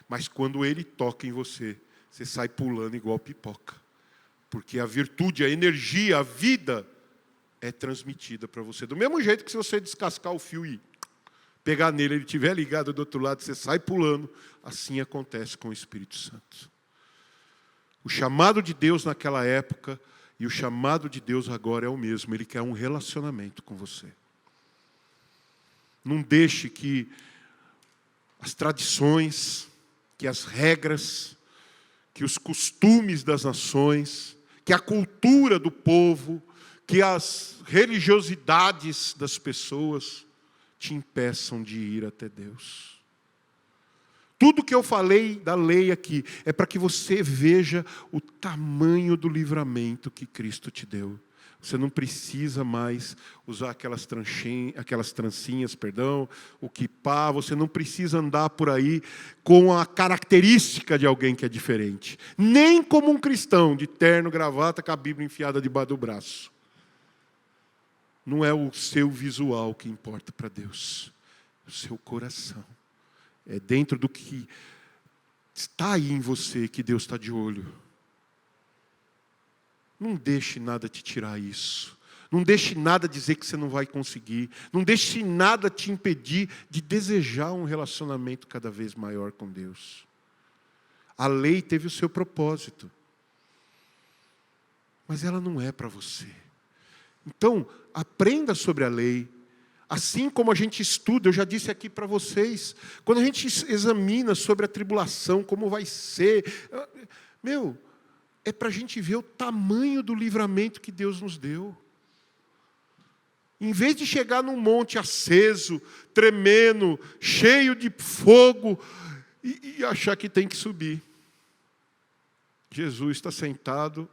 Speaker 1: Mas quando Ele toca em você, você sai pulando igual pipoca. Porque a virtude, a energia, a vida é transmitida para você. Do mesmo jeito que se você descascar o fio e pegar nele, ele estiver ligado do outro lado, você sai pulando. Assim acontece com o Espírito Santo. O chamado de Deus naquela época e o chamado de Deus agora é o mesmo. Ele quer um relacionamento com você. Não deixe que as tradições, que as regras, que os costumes das nações, que a cultura do povo, que as religiosidades das pessoas te impeçam de ir até Deus. Tudo que eu falei da lei aqui é para que você veja o tamanho do livramento que Cristo te deu. Você não precisa mais usar aquelas trancinhas, o quipá. Você não precisa andar por aí com a característica de alguém que é diferente. Nem como um cristão de terno, gravata, com a Bíblia enfiada debaixo do braço. Não é o seu visual que importa para Deus. É o seu coração. É dentro do que está aí em você que Deus está de olho. Não deixe nada te tirar isso. Não deixe nada dizer que você não vai conseguir. Não deixe nada te impedir de desejar um relacionamento cada vez maior com Deus. A lei teve o seu propósito. Mas ela não é para você. Então, aprenda sobre a lei. Assim como a gente estuda, eu já disse aqui para vocês, quando a gente examina sobre a tribulação, como vai ser, é para a gente ver o tamanho do livramento que Deus nos deu. Em vez de chegar num monte aceso, tremendo, cheio de fogo, e achar que tem que subir. Jesus está sentado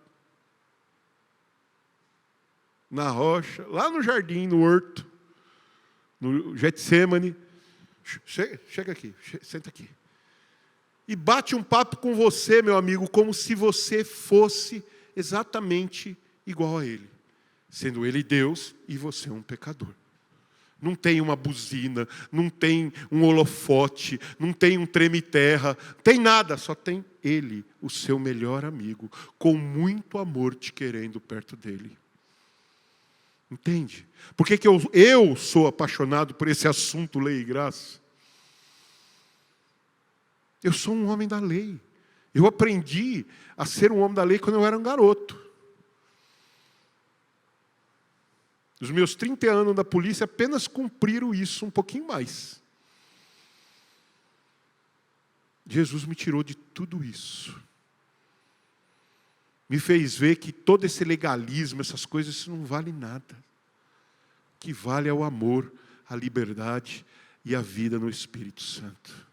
Speaker 1: na rocha, lá no jardim, no horto, no Getsemane. Chega aqui, senta aqui. E bate um papo com você, meu amigo, como se você fosse exatamente igual a Ele. Sendo Ele Deus e você um pecador. Não tem uma buzina, não tem um holofote, não tem um treme-terra, tem nada, só tem Ele, o seu melhor amigo, com muito amor te querendo perto dEle. Entende? Por que eu sou apaixonado por esse assunto lei e graça? Eu sou um homem da lei. Eu aprendi a ser um homem da lei quando eu era um garoto. Os meus 30 anos da polícia apenas cumpriram isso um pouquinho mais. Jesus me tirou de tudo isso. Me fez ver que todo esse legalismo, essas coisas, isso não vale nada. O que vale é o amor, a liberdade e a vida no Espírito Santo.